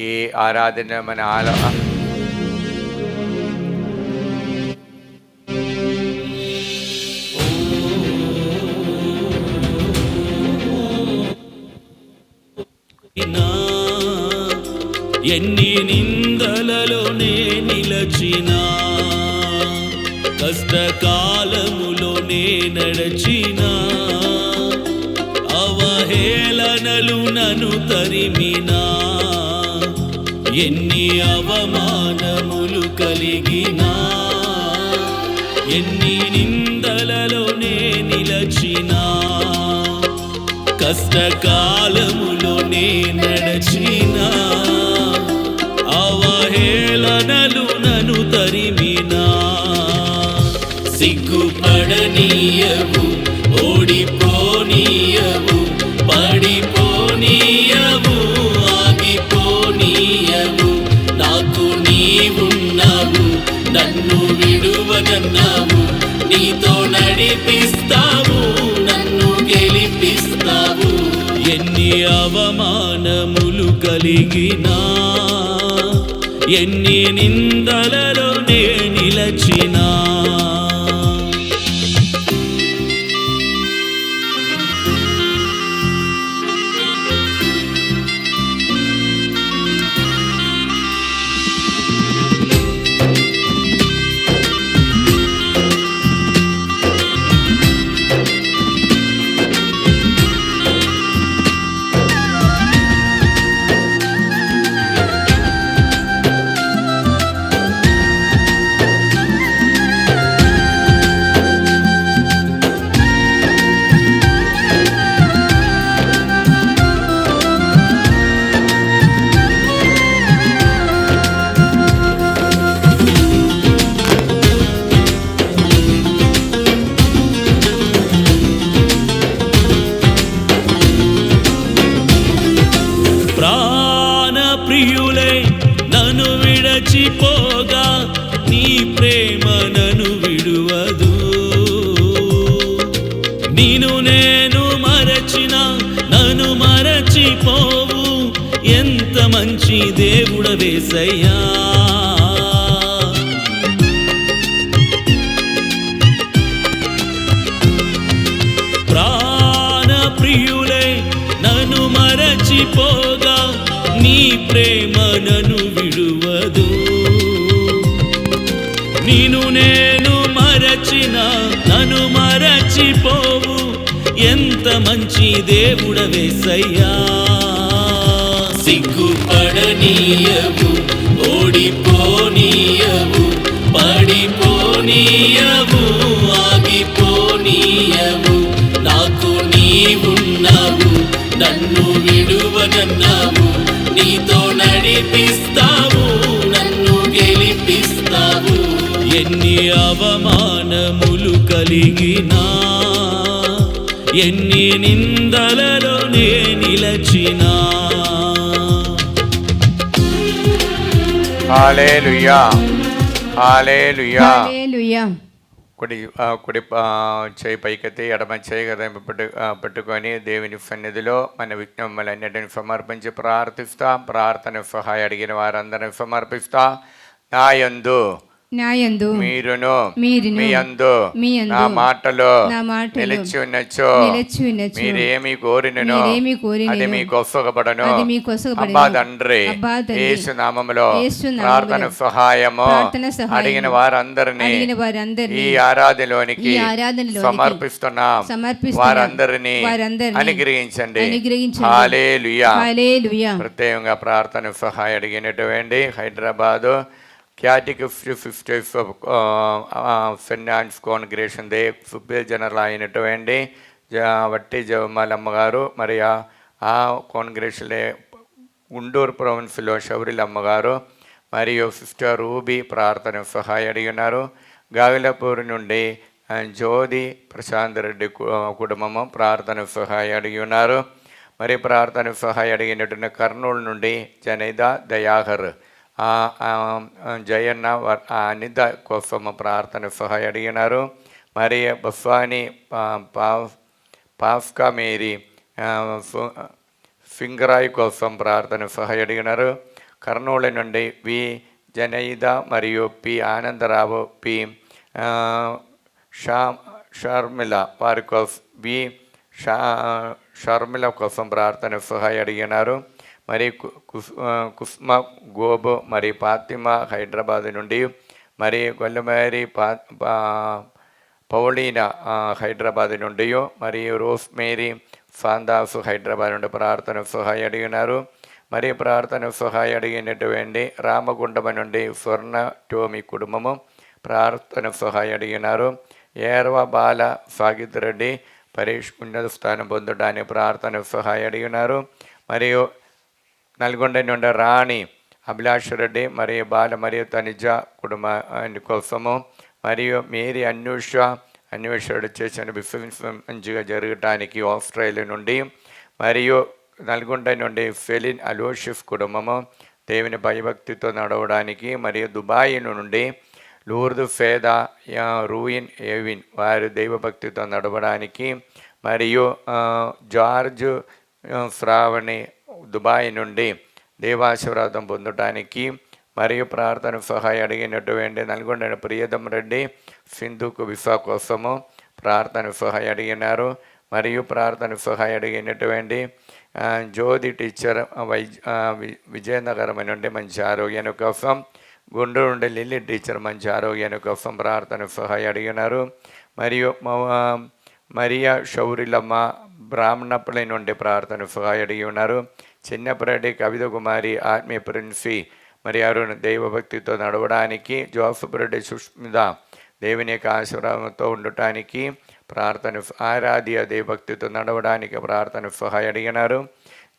ఈ ఆరాధన మన ఎన్ని నిందలలోనే నిలచినా కష్టకాలములోనే నడచినా అవహేళనలు నన్ను తరిమినా ఎన్ని అవమానములు కలిగినా ఎన్ని నిందలలోనే నిలచినా కష్టకాలములోనే నడచినా అవహేళనలు నన్ను తరిమినా సిగ్గుపడనీయవు ఓడిపోనీయవు పడిపోనీయవు ఆగిపోనీయవు నాకు నీవున్నావు నన్ను విడువనన్నావు, నీతో నడిపిస్తావు, నన్ను గెలిపిస్తావు. ఎన్ని అవమానములు కలిగినా, ఎన్ని నిందలలో నే నిలచినా, ప్రాణప్రియులే నన్ను విడచిపోగా, నీ ప్రేమ నన్ను విడువదు. నేను మరచిన నన్ను మరచిపోవు, ఎంత మంచి దేవుడవేసయ్యా. ప్రాణప్రియులే నన్ను మరచిపోగా, నీ ప్రేమ నన్ను విడువదు. నేను మరచిన నన్ను మరచిపోవు, ఎంత మంచి దేవుడవేసయ్యా. సిగ్గుపడనీయవు, ఓడిపోనీయవు, పడిపోనీయవు, ఆగిపోనీయవు. నాకు నీవున్నావు, నన్ను విడువనన్నావు, నీతో నడిపిస్తావు, నన్ను గెలిపిస్తావు. ఎన్ని అవమానములు కలిగినా, ఎన్ని నిందలలో నే నిలచినా. హల్లెలూయా, హల్లెలూయా. హల్లెలూయా. కుడి చేయి పైకెత్తి ఎడమ చేయి కదా పెట్టుకొని దేవుని సన్నిధిలో మన విజ్ఞాపనలన్నిటిని సమర్పించి ప్రార్థిస్తాం. ప్రార్థన సహాయం అడిగిన వారందరిని సమర్పిస్తా. నాయందు మీరును మీ యందు నా మాటలో నిలిచి ఉన్నచో, మీరేమి కోరినను అది మీకు ఒసగబడను. అబ్బా తండ్రి, యేసు నామములో ప్రార్థన సహాయము అడిగిన వారందరినీ ఈ ఆరాధనలోనికి సమర్పిస్తున్నాం. వారందరినీ అనుగ్రహించండి. హల్లెలూయా. ప్రత్యేకంగా ప్రార్థన సహాయం అడిగినటువంటి హైదరాబాదు క్యాటిక్ 55 ఫినాన్స్ కాంగ్రిగేషన్ దే ఫుట్బాల్ జనరల్ అయినటువంటి వట్టి జవమాలమ్మ గారు, మరి ఆ కాంగ్రిగేషన్లే గుంటూరు ప్రొవిన్స్లో శౌరిలమ్మ గారు, మరియు సిస్టర్ రూబీ ప్రార్థన సహాయం అడిగినారు. గాగిలపూర్ నుండి జ్యోతి ప్రశాంత్ రెడ్డి కుటుంబము ప్రార్థన సహాయం అడిగి ఉన్నారు. మరి ప్రార్థన సహాయం అడిగినటువంటి కర్నూలు నుండి జనైద దయాహర్ జయన్న అనిత కోసం ప్రార్థన సహాయం అడిగినారు. మరి బఫాని పాస్కా మేరీ ఫింగరాయ్ కోసం ప్రార్థన సహాయం అడిగినారు. కర్నూలు నుండి వి జనైద మరియు పి ఆనందరావు, పి షర్మిల వారి కోసం వి షర్మిల కోసం ప్రార్థన సహాయం అడిగినారు. మరి కుస్మ గోబు మరి ఫాతిమా హైదరాబాద్ నుండి, మరి గొల్లమేరి పౌలీనా హైదరాబాద్ నుండి, మరియు రోస్ మేరీ ఫాందాసు హైదరాబాద్ నుండి ప్రార్థన సహాయం అడిగినారు. మరి ప్రార్థన సహాయం అడిగినటువంటి రామగుండం నుండి స్వర్ణ టోమి కుటుంబము ప్రార్థన సహాయం అడిగినారు. ఏర్వ బాల సాగిత్ రెడ్డి పరీక్ష ఉన్నత స్థానం పొందడానికి ప్రార్థన సహాయం అడిగినారు. మరియు నల్గొండ నుండి రాణి అభిలాష్ రెడ్డి మరియు బాల మరియు తనిజ కుటుంబ కోసము, మరియు మేరీ అన్వేషణ చేసిన విశ్వం మంచిగా జరగటానికి ఆస్ట్రేలియా నుండి, మరియు నల్గొండ నుండి ఫెలిన్ అలోషిఫ్ కుటుంబము దేవుని భయభక్తితో నడవడానికి, మరియు దుబాయ్ నుండి లూర్దు ఫేద, రూయిన్ ఏవిన్ వారు దైవభక్తితో నడవడానికి, మరియు జార్జ్ శ్రావణి దుబాయ్ నుండి దేవాశీర్వాదం పొందడానికి, మరియు ప్రార్థన సహాయం అడిగినటువంటి నల్గొండ ప్రియదం రెడ్డి సింధుకు విసా కోసము ప్రార్థన సహాయం అడిగినారు. మరియు ప్రార్థన సహాయం అడిగినటువంటి జ్యోతి టీచర్ విజయనగరం నుండి మంచి ఆరోగ్యాన్ని కోసం, గుంటూరు నుండి లిల్లీ టీచర్ మంచి ఆరోగ్యాన్ని కోసం ప్రార్థన సహాయం అడిగినారు. మరియు మరియా శౌరిలమ్మ బ్రాహ్మణపల్లి నుండి ప్రార్థన సహాయం అడిగి ఉన్నారు. చిన్నపరెడ్డి కవిత కుమారి ఆత్మీయ ప్రిన్సి మరి అరుణ్ దైవభక్తితో నడవడానికి, జోసఫ్ రెడ్డి సుష్మిత దేవుని యొక్క ఆశీర్వాదంతో ఉండటానికి ప్రార్థన, ఆరాధ్య దైవభక్తితో నడవడానికి ప్రార్థన సహాయం అడిగినారు.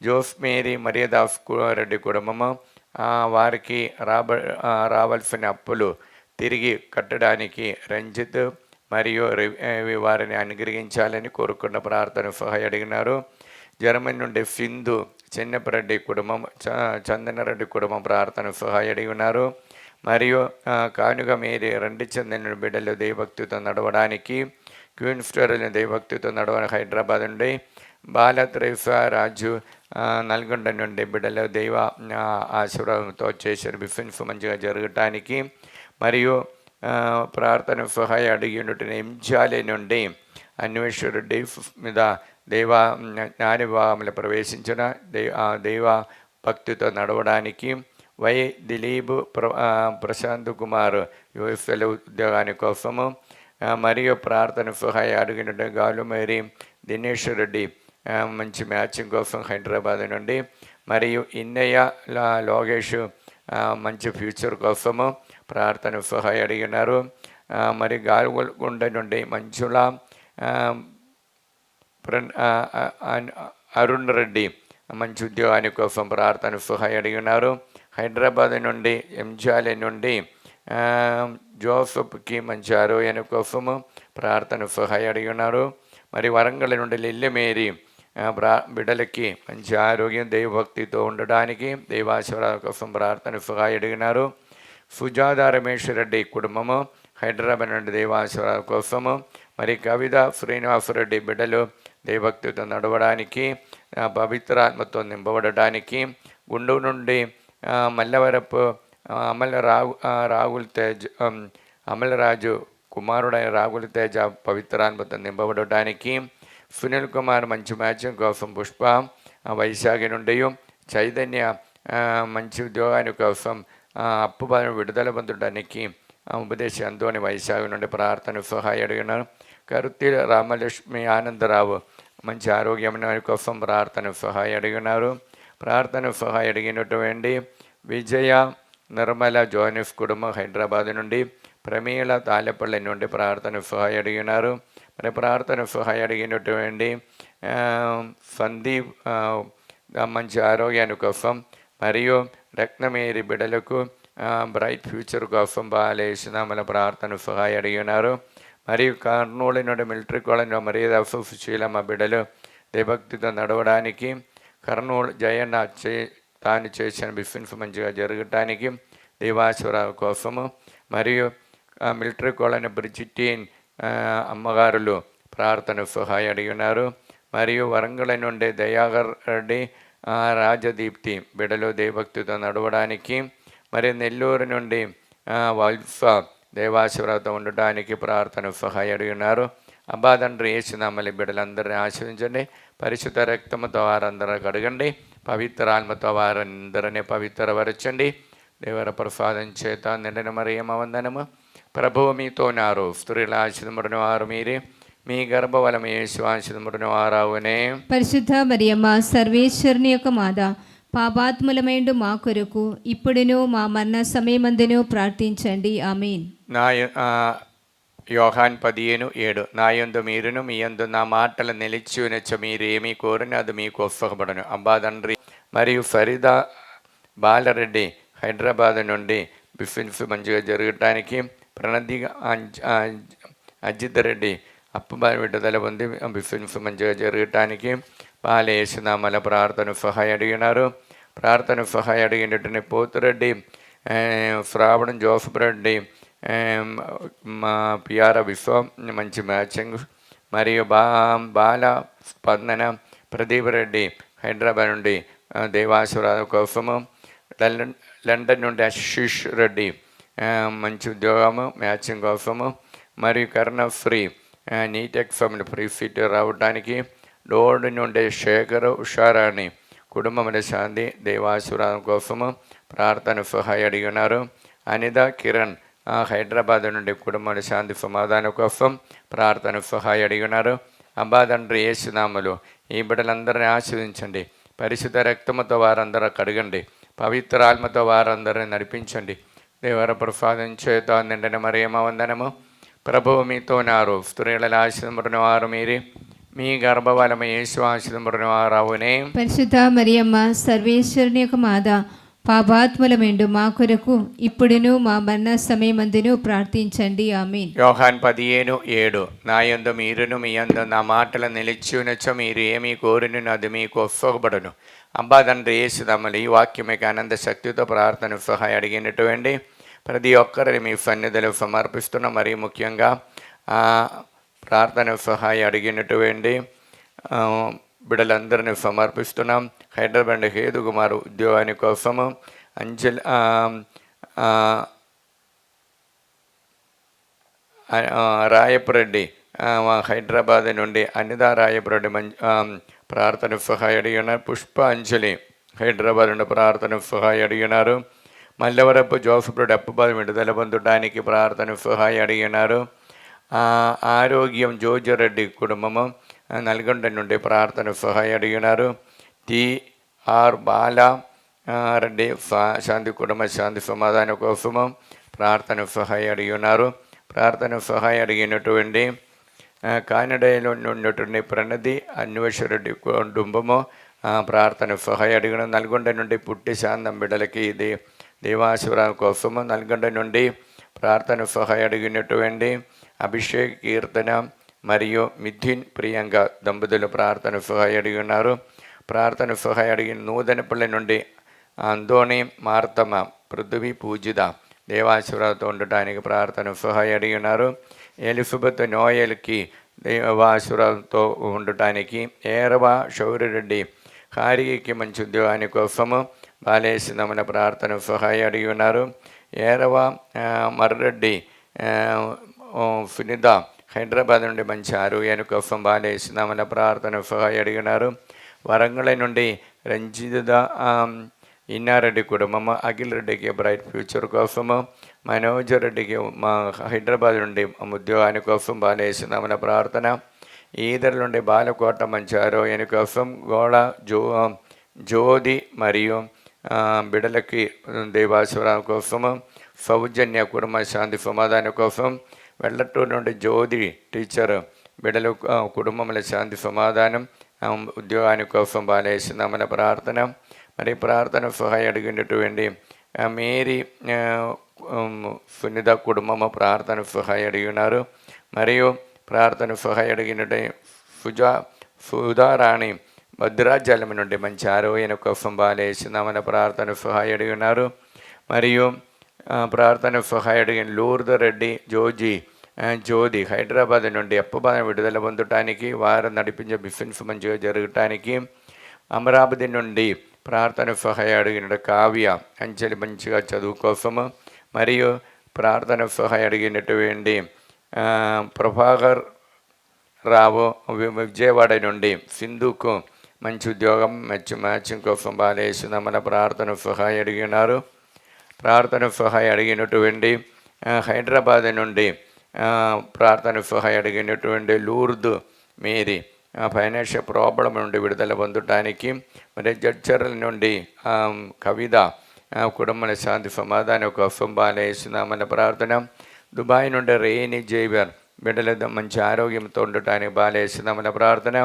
జోస్ మేరీ మరియదాస్ రెడ్డి కుటుంబము వారికి రావాల్సిన అప్పులు తిరిగి కట్టడానికి రంజిత్ మరియు వారిని అనుగ్రహించాలని కోరుకున్న ప్రార్థన సహాయం అడిగినారు. జర్మనీ నుండి సింధు చిన్నపరెడ్డి కుటుంబం, చందనరెడ్డి కుటుంబం ప్రార్థన సహాయం అడిగి ఉన్నారు. మరియు కానుక మేరీ రెండు చెందిన బిడ్డలు దైవభక్తితో నడవడానికి, క్వీన్ స్టోరీని దైవభక్తితో నడవడానికి హైదరాబాద్ నుండి బాలత్రేసా రాజు నల్గొండ నుండి బిడ్డలు దైవ ఆశీర్వాదంతో చేసిన బిఫెన్స్ మంచిగా జరగటానికి, మరియు ప్రార్థన సహాయం అడిగినటువంటి ఎంజాలి నుండి అన్వేషరెడ్డి మీద జ్ఞానవివాహంలో ప్రవేశించిన దైవ భక్తితో నడవడానికి, వై దిలీప్ ప్రశాంత్ కుమార్ యుఎస్ఎల్ ఉద్యోగాని కోసము, మరియు ప్రార్థన సహాయం అడిగినట్టు గాలుమేరి దినేష్ రెడ్డి మంచి మ్యాచింగ్ కోసం హైదరాబాద్ నుండి, మరియు ఇన్నయ్య లోగేష్ మంచి ఫ్యూచర్ కోసము ప్రార్థన సహాయం అడిగినారు. మరి గాలుగొండ నుండి మంచుల అరుణ్ రెడ్డి మంచి ఉద్యోగాని కోసం ప్రార్థన సహాయం అడిగినారు. హైదరాబాద్ నుండి ఎంజాలి నుండి జోసఫ్కి మంచి ఆరోగ్యాని కోసము ప్రార్థన సహాయం అడిగినారు. మరి వరంగల్ నుండి లిల్లీ మేరీ బిడ్డలకి మంచి ఆరోగ్యం దైవభక్తితో ఉండడానికి దైవాశీర్వాదం కోసం ప్రార్థన సహాయం అడిగినారు. సుజాత రమేష్ రెడ్డి కుటుంబము హైదరాబాద్ నుండి దైవాశీర్వాదం కోసము, మరి కవిత శ్రీనివాసరెడ్డి బిడ్డలు దైవభక్తితో నడవడానికి, పవిత్రాత్మతో నింపబడటానికి, గుంటూరు నుండి మల్లవరపు అమలరాజు కుమారుడైన రాగుల తేజ పవిత్రాత్మతో నింపబడటానికి, సునీల్ కుమార్ మంచి మ్యాచింగ్ కోసం పుష్ప వైశాఖి నుండి, చైతన్య మంచి ఉద్యోగాని కోసం అప్పు విడుదల పొందడానికి ఉపదేశ అంతోని వైశాఖి నుండి ప్రార్థన సహాయం అడిగినారు. కరుతి రామలక్ష్మి ఆనందరావు మంచి ఆరోగ్యమైన కోసం ప్రార్థన సహాయం అడిగినారు. ప్రార్థన సహాయం అడిగినటువంటి విజయ నిర్మల జోనెఫ్ కుటుంబం హైదరాబాద్ నుండి, ప్రమీల తాళ్ళపల్లి నుండి ప్రార్థన సహాయం అడిగినారు. మరి ప్రార్థన సహాయం అడిగినటువంటి సందీప్ మంచి ఆరోగ్యాని కోసం, మరియు రత్నమేరి బిడ్డలకు బ్రైట్ ఫ్యూచర్ కోసం బాలేసినామల ప్రార్థన సహాయం అడిగినారు. మరియు కర్నూలు నుండి మిలిటరీ కాలేజీలో మరియా సుశీలమ్మ బిడ్డలు దేభక్తితో నడవడానికి, కర్నూలు జయన్న తాను చేసిన బిజినెస్ మంచిగా జరగటానికి దేవాశీర్వాదం కోసము, మరియు మిలిటరీ కాలేజీ బ్రిజిటీన్ అమ్మగారులు ప్రార్థన సహాయం అడిగినారు. మరియు వరంగల్ నుండి దయాగర్ రెడ్డి రాజదీప్తి బిడ్డలు దేవభక్తితో నడవడానికి, మరి నెల్లూరు నుండి వల్ఫా దేవాశీర్వాదం ఉండటానికి ప్రార్థన సహాయం అడిగినారు. అబ్బా తండ్రి యేసునామలి బిడ్డలందరినీ ఆశ్రయించండి. పరిశుద్ధ రక్తముతో వారందరూ కడగండి. పవిత్ర ఆత్మతో వారందరినీ పవిత్రపరచండి. దేవర ప్రసాదం చేత నిండిన మరియమ్మ వందనము. ప్రభువు మీతో ఉన్నారు. స్త్రీల ఆశీర్వదింపబడిన వారు మీరే, మీ గర్భఫలము యేసు ఆశీర్వదింపబడిన వారవునే. పరిశుద్ధ మరియమ్మ సర్వేశ్వరుని యొక్క మాత, పాపాత్ములమైండు మా కొరకు ఇప్పుడును మా మరణ సమయమందును ప్రార్థించండి. ఆమేన్. యోహాన్ 15:7 నా యందు మీరును మీ యందు నా మాటలు నిలిచి ఉన్నచ మీరు ఏమీ కోరిన అది మీకు ఒప్పకబడును. అబ్బా తండ్రి. మరియు ఫరీదా బాలరెడ్డి హైదరాబాద్ నుండి బిజినెస్ మంచిగా జరగటానికి, ప్రణతి అజిత్ రెడ్డి అప్పు విడుదల పొంది బిజినెస్ మంచిగా జరగటానికి బాలేసునామల ప్రార్థన సహాయం అడిగినారు. ప్రార్థన సహాయం అడిగినట్టుని పోతురెడ్డి, శ్రావణం జోసఫ్ రెడ్డి మా పిఆర్ విశ్వం మంచి మ్యాచింగ్, మరియు బాల స్పందన ప్రదీప్ రెడ్డి హైదరాబాద్ నుండి దేవాసురావు కోసము, లండన్ నుండి ఆశీష్ రెడ్డి మంచి ఉద్యోగము మ్యాచింగ్ కోసము, మరియు కర్ణశ్రీ నీట్ ఎగ్జామ్ని ఫ్రీ సీట్ రావడానికి, లోడ్ నుండి శేఖర్ ఉషారాణి కుటుంబముల శాంతి దేవాసురావు కోసము ప్రార్థన సహాయ అడిగినారు. అనిత కిరణ్ హైదరాబాద్ నుండి కుటుంబాల శాంతి సమాధానం కోసం ప్రార్థన సహాయ అడిగినారు. అబ్బా తండ్రి యేసునామములో ఈ బిడ్డలందరినీ ఆశీర్వదించండి. పరిశుద్ధ రక్తముతో వారందరూ కడగండి. పవిత్ర ఆత్మతో వారందరిని నడిపించండి. దేవర ప్రసాదం చేత నిండిన మరియమ్మ వందనము. ప్రభువు మీతో నారు, స్త్రీలలో ఆశీర్వదింపబడిన వారు మీరే, మీ గర్భఫలము యేసు ఆశీర్వదింపబడిన వారవునే. పరిశుద్ధ మరియమ్మ సర్వేశ్వరుని యొక్క మాత, పాపాత్ములమైండు మా కొరకు ఇప్పుడును మా మరణ సమయమందును ప్రార్థించండి. ఆమేన్. యోహాన్ 15:7 నా యందు మీరును మీ యందు నా మాటలు నిలిచినచో మీరు ఏమీ కోరిను అది మీకు ఒప్పబడును. అబ్బా తండ్రి యేసునామములో ఈ వాక్యమే ఆనంద శక్తితో ప్రార్థన సహాయం అడిగినటువంటి ప్రతి ఒక్కరిని మీ సన్నిధిలో సమర్పిస్తున్న, మరీ ముఖ్యంగా ప్రార్థన సహాయం అడిగినటువంటి బిడ్డలందరినీ సమర్పిస్తున్నాం. హైదరాబాద్ హేదు కుమార్ ఉద్యోగాని కోసము, రాయపురెడ్డి హైదరాబాద్ నుండి అనిత రాయపురెడ్డి ప్రార్థన సహాయం అడిగినారు. పుష్ప అంజలి హైదరాబాద్ నుండి ప్రార్థన సహాయం అడిగినారు. మల్లవరపు జోసఫ్రెడ్డి అప్పుబాద్ విడుదల పొందడానికి ప్రార్థన సహాయం అడిగినారు. ఆరోగ్యం జోజరెడ్డి కుటుంబము నల్గొండ నుండి ప్రార్థన సహాయం అడిగినారు. టిఆర్ బాల రెడ్డి శాంతి కుటుంబ శాంతి సమాధానం కోసము ప్రార్థన సహాయం అడిగినారు. ప్రార్థన సహాయం అడిగినటువంటి కానడలో ఉన్నటువంటి ప్రణతి అన్వేషరెడ్డి కుటుంబము ప్రార్థన సహాయం అడిగిన. నల్గొండ నుండి పుట్టి శాంతం బిడ్డలకి ఇది దేవాసురావు కోసము నల్గొండ నుండి ప్రార్థన సహాయం అడిగినటువంటి అభిషేక్ కీర్తన మరియు మిథున్ ప్రియాంక దంపతులు ప్రార్థన సహాయం అడిగి ఉన్నారు. ప్రార్థన సహాయం అడిగిన నూతనపల్లి నుండి అందోని మార్తమ్మ పృథ్వీ పూజిత దేవాసురావుతో ఉండటానికి ప్రార్థన సహాయం అడిగి ఉన్నారు. ఎలిజబెత్ నోయల్కి దేవాసురావుతో ఉండటానికి, ఏరవ శౌర్యరెడ్డి హారికి మంచి ఉద్యోగాని కోసము బాలేసినమున ప్రార్థన సహాయం అడిగి ఉన్నారు. ఏరవ మర్రెడ్డి సునీత హైదరాబాద్ నుండి మంచి ఆరోగ్యాని కోసం బాలేసినామన ప్రార్థన సహాయం అడిగినారు. వరంగల్ నుండి రంజిత ఇన్నారెడ్డి కుటుంబము, అఖిల్ రెడ్డికి బ్రైట్ ఫ్యూచర్ కోసము, మనోజ్ రెడ్డికి మా హైదరాబాద్ నుండి ఉద్యోగాని కోసం బాలేసినామన ప్రార్థన. ఈదర్ నుండి బాలకోట మంచి ఆరోగ్యాని కోసం, గోళ జ్యోతి మరియు బిడలకి దేవాసురావు కోసము, సౌజన్య కుటుంబ శాంతి సమాధానం కోసం, వెల్లటూరు నుండి జ్యోతి టీచర్ బిడ్డలు కుటుంబముల శాంతి సమాధానం ఉద్యోగాని కోసం బాలేసినామన ప్రార్థన. మరి ప్రార్థన సహాయం అడిగినటువంటి మేరీ సునీత కుటుంబము ప్రార్థన సహాయం అడిగినారు. మరియు ప్రార్థన సహాయం అడిగినట్టు సుధారాణి భద్రాచలం నుండి మంచి ఆరోగ్యం కోసం బాలేసినామన ప్రార్థన సహాయం అడిగినారు. మరియు ప్రార్థన సహాయం అడిగిన లూర్ద రెడ్డి జ్యోతి హైదరాబాద్ నుండి అప్పుబాద విడుదల పొందటానికి, వారు నడిపించే బిజినెస్ మంచిగా జరగటానికి, అమరావతి నుండి ప్రార్థన సహాయం అడిగిన కావ్య అంచెలి మంచిగా చదువు కోసము, మరియు ప్రార్థన సహాయం అడిగినటువంటి ప్రభాకర్ రావు విజయవాడ నుండి సింధుకు మంచి ఉద్యోగం మ్యాచింగ్ కోసం బాలేసినామన ప్రార్థన సహాయం అడిగినారు. ప్రార్థన సహాయం అడిగినటువంటి హైదరాబాద్ నుండి ప్రార్థన సహాయం అడిగినటువంటి లూర్దు మేరీ ఫైనాన్షియల్ ప్రాబ్లం నుండి విడుదల పొందటానికి, మరి జడ్చర్ల నుండి కవిత కుటుంబ శాంతి సమాధానం కోసం బాలేసినామన్న ప్రార్థన. దుబాయ్ నుండి రేణి జైవర్ బిడ్డల మంచి ఆరోగ్యంతో ఉండటానికి బాలేసినామన్న ప్రార్థన.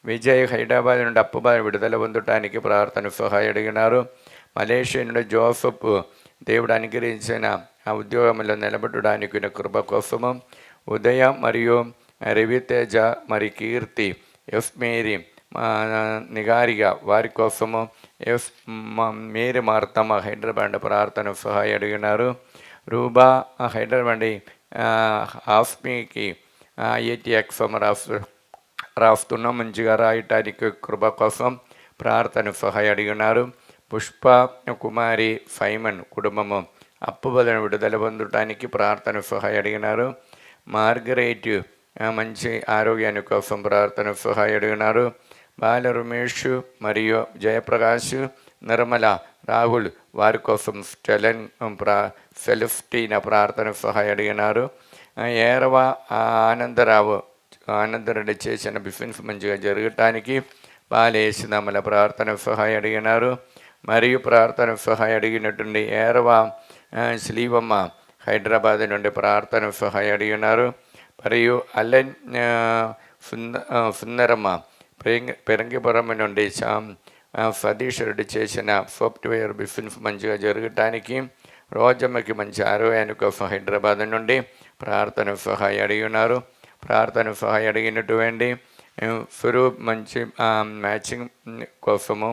విజయ్ హైదరాబాద్ నుండి అప్పుబాద్ విడుదల పొందటానికి ప్రార్థన సహాయం అడిగినారు. మలేషియా నుండి జోసఫ్ దేవుడు అనుగ్రహించిన ఆ ఉద్యోగంలో నిలబడడానికి కృప కోసము, ఉదయ మరియు రవితేజ మరి కీర్తి ఎఫ్ మేరీ నిగారిగా వారి కోసము, మేరీ మార్తమ్మ హైదరాబాద్ ప్రార్థన సహాయం అడిగినారు. రూబా హైదరాబాద్ హాఫ్మీకి ఐఐటి ఎక్ఫమ్ రాస్తున్న మంచిగా రాయటానికి కృప కోసం ప్రార్థన సహాయ అడిగినారు. పుష్ప కుమారి ఫైమన్ కుటుంబము అప్పు వలన విడుదల పొందటానికి ప్రార్థన సహాయ అడిగినారు. మార్గరేట్ మంచి ఆరోగ్యాన్ని కోసం ప్రార్థన సహాయ అడిగినారు. బాల రమేష్ మరియు జయప్రకాష్, నిర్మల, రాహుల్ వారి కోసం సెలెస్టీనా ప్రార్థన సహాయ అడిగినారు. ఏరవ ఆనందరెడ్డి చేసిన బిజినెస్ మంచిగా జరగటానికి బాలేసినామల ప్రార్థన సహాయ అడిగినారు. మరియు ప్రార్థన సహాయ అడిగినటువంటి ఏరవ శ్రీవమ్మ హైదరాబాద్ నుండి ప్రార్థన సహాయ అడిగినారు. మరియు అలెన్ సుందరమ్మ పెరంగిపురం నుండి సతీష్ రెడ్డి చేసిన సాఫ్ట్వేర్ బిజినెస్ మంచిగా జరగటానికి రోజమ్మకి మంచి ఆరోగ్యాన్ని కోసం హైదరాబాద్ నుండి ప్రార్థన సహాయ అడిగినారు. ప్రార్థన సహాయ అడిగినటువంటి స్వరూప్ మంచి మ్యాచింగ్ కోసము,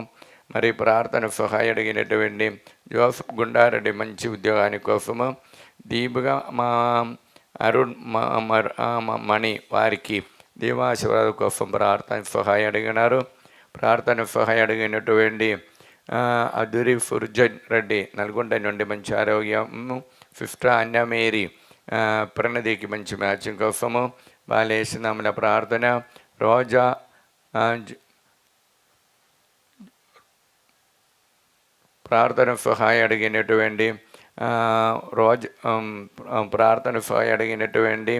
మరి ప్రార్థన సహాయ అడిగినటువంటి జోసఫ్ గుండారెడ్డి మంచి ఉద్యోగాని కోసము, దీపుగా మా అరుణ్ మణి వారికి దీవాశీర్వాదం కోసం ప్రార్థన సహాయ అడిగినారు. ప్రార్థన సహాయ అడిగినటువంటి అదురి ఫుర్జన్ రెడ్డి నల్గొండ నుండి మంచి ఆరోగ్యము, సిస్టర్ అన్నమేరీ ప్రణదికి మంచి మ్యాచింగ్ కోసము బాలేసినాముల ప్రార్థన. రోజా ప్రార్థన సహాయ అడిగినటువంటి ప్రార్థన సహాయ అడిగినటువంటి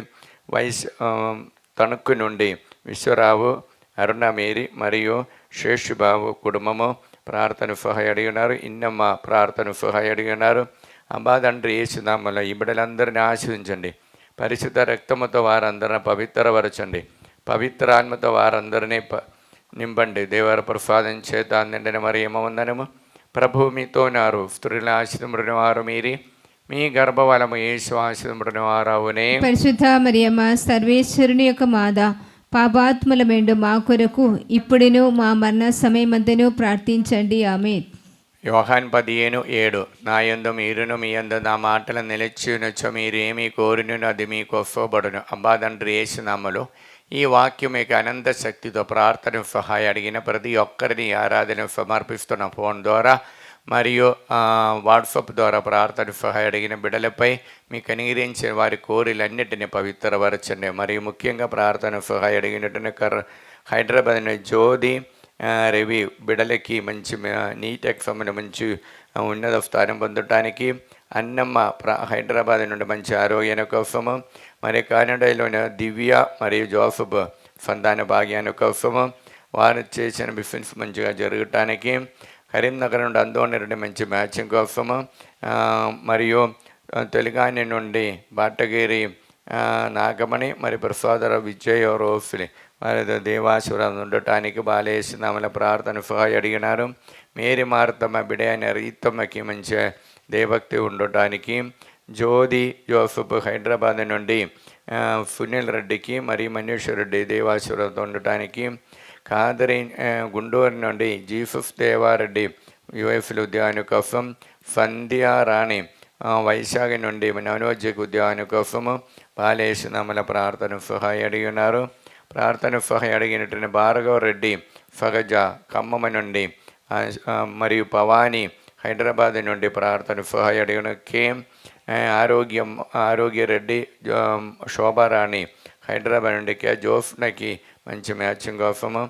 తణుకు నుండి విశ్వరావు, అరుణమేరి మరియు శేషుబాబు కుటుంబము ప్రార్థన సహాయ అడిగినారు. ఇన్నమ్మ ప్రార్థన సహాయ అడిగినారు. అబ్బా తండ్రి యేసునామములో ఈ బిడ్డలందరినీ ఆశీర్వదించండి. పరిశుద్ధ రక్తముతో వారందరిని పవిత్రపరచండి. పవిత్రాత్మతో వారందరినీ నింపండి. దేవర ప్రసాదం చేత నిండిన మరియమ్మ వందనము. ప్రభువు మీతో ఉన్నారు. స్త్రీల ఆశీర్వదించిన వారు మీరి, మీ గర్భఫలము యేసు ఆశీర్వదించిన వారవునే. పరిశుద్ధ మరియమ్మ సర్వేశ్వరుని యొక్క మాత, పాపాత్ములమేండు మా కొరకు ఇప్పుడును మా మరణ సమయమంతను ప్రార్థించండి. ఆమేన్. యోహాన్ 15:7 నా యందు మీరును మీ యందు నా మాటలు నిలిచినచో మీరేమీ కోరును అది మీకు ఒప్పబడును. అబ్బా తండ్రి యేసునామములో ఈ వాక్యం మీకు అనంత శక్తితో ప్రార్థన సహాయ అడిగిన ప్రతి ఒక్కరిని ఆరాధన సమర్పిస్తున్న ఫోన్ ద్వారా మరియు వాట్సాప్ ద్వారా ప్రార్థన సహాయ అడిగిన బిడ్డలపై మీకు అనుగ్రహించిన వారి కోరిలన్నిటిని పవిత్రపరచండి. మరియు ముఖ్యంగా ప్రార్థన సహాయ అడిగినట్టున హైదరాబాద్ జ్యోతి రవి బిడలకి మంచి నీట్ ఎగ్జామ్ని మంచి ఉన్నత స్థానం పొందటానికి, అన్నమ్మ హైదరాబాద్ నుండి మంచి ఆరోగ్యాన్ని కోసము, మరి కానడాలోని దివ్య మరియు జోసఫ్ సంతాన భాగ్యాన్ని కోసము, వారు చేసిన బిజినెస్ మంచిగా జరగటానికి, కరీంనగర్ నుండి అందోని మంచి మ్యాచింగ్ కోసము, మరియు తెలంగాణ నుండి బాటగిరి నాగమణి మరి ప్రసాదర విజయ రోఫ్లి వారి దేవాశీర్వాదం ఉండటానికి బాలేసినామల ప్రార్థన సహాయ అడిగినారు. మేరీ మార్తమ్మ బిడ అయిన రీతమ్మకి మంచి దేవభక్తి ఉండటానికి, జ్యోతి జోసఫ్ హైదరాబాద్ నుండి సునీల్ రెడ్డికి మరియు మనీష్ రెడ్డి దేవాశీర్వాదం ఉండటానికి, కాదరి గుంటూరు నుండి జీసస్ దేవారెడ్డి యుఎఫ్ల ఉద్యాన కోసం, సంధ్యా రాణి వైశాఖ నుండి మనోజ్యకు ఉద్యాన కోసము బాలేసినామల ప్రార్థన సహాయ అడిగినారు. ప్రార్థన సహాయ అడిగినటువంటి భార్గవ రెడ్డి సహజ ఖమ్మం నుండి మరియు పవాని హైదరాబాద్ నుండి ప్రార్థన సహాయ అడిగిన కేం ఆరోగ్య రెడ్డి శోభారాణి హైదరాబాద్ నుండి కే జోఫ్నకి మంచి మ్యాచింగ్ కోసము,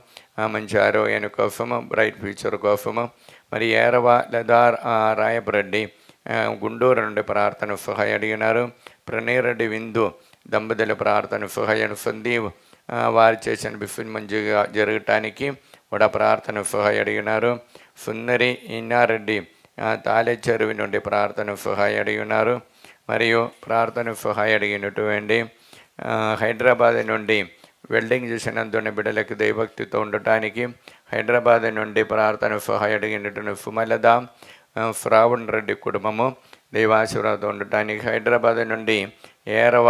మంచి ఆరోగ్యాన్ని కోసము, బ్రైట్ ఫ్యూచర్ కోసము, మరి ఏరవ లదార్ రాయపరెడ్డి గుంటూరు నుండి ప్రార్థన సహాయ అడిగినారు. ప్రణయరెడ్డి విందు దంపతుల ప్రార్థన సహాయ సందీప్ వారు చేసిన బిఫిన్ మంచిగా జరగటానికి కూడా ప్రార్థన సహాయ అడిగినారు. సుందరి ఇన్నారెడ్డి తాళెచెరువు నుండి ప్రార్థన సహాయ అడిగినారు. మరియు ప్రార్థన సహాయ అడిగినటువంటి హైదరాబాద్ నుండి వెల్డింగ్ చేసినందున బిడ్డలకు దైవభక్తితో ఉండటానికి, హైదరాబాద్ నుండి ప్రార్థన సహాయ అడిగినటువంటి సుమలద శ్రావణ్ రెడ్డి కుటుంబము దైవాశీర్వాదం ఉండటానికి, హైదరాబాద్ నుండి ఏరవ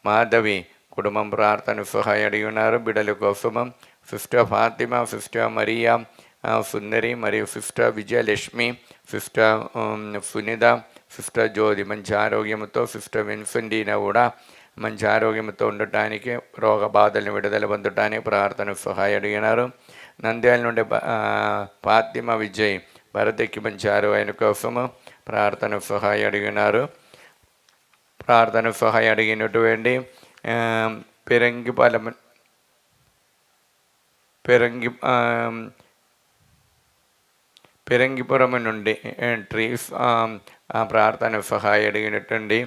మాధవి కుటుంబం ప్రార్థన సహాయ అడిగి ఉన్నారు. బిడ్డల కోసము సిస్టర్ ఫాతిమా, సిస్టర్ మరియా సుందరి మరియు సిస్టర్ విజయలక్ష్మి, సిస్టర్ సునిత, సిస్టర్ జ్యోతి మంచి ఆరోగ్యంతో, సిస్టర్ విన్సెంటీనా కూడా మంచి ఆరోగ్యంతో ఉండటానికి, రోగ బాధలను విడుదల పొందటానికి ప్రార్థన సహాయం అడిగినారు. నంద్యాల నుండి ఫాతిమ విజయ్ భరతకి మంచి ఆరోగ్యం కోసము ప్రార్థన సహాయం అడిగినారు. ప్రార్థన సహాయం అడిగినటువంటి పెరంగిపురం నుండి ట్రీస్ ప్రార్థన సహాయం అడిగినటువంటి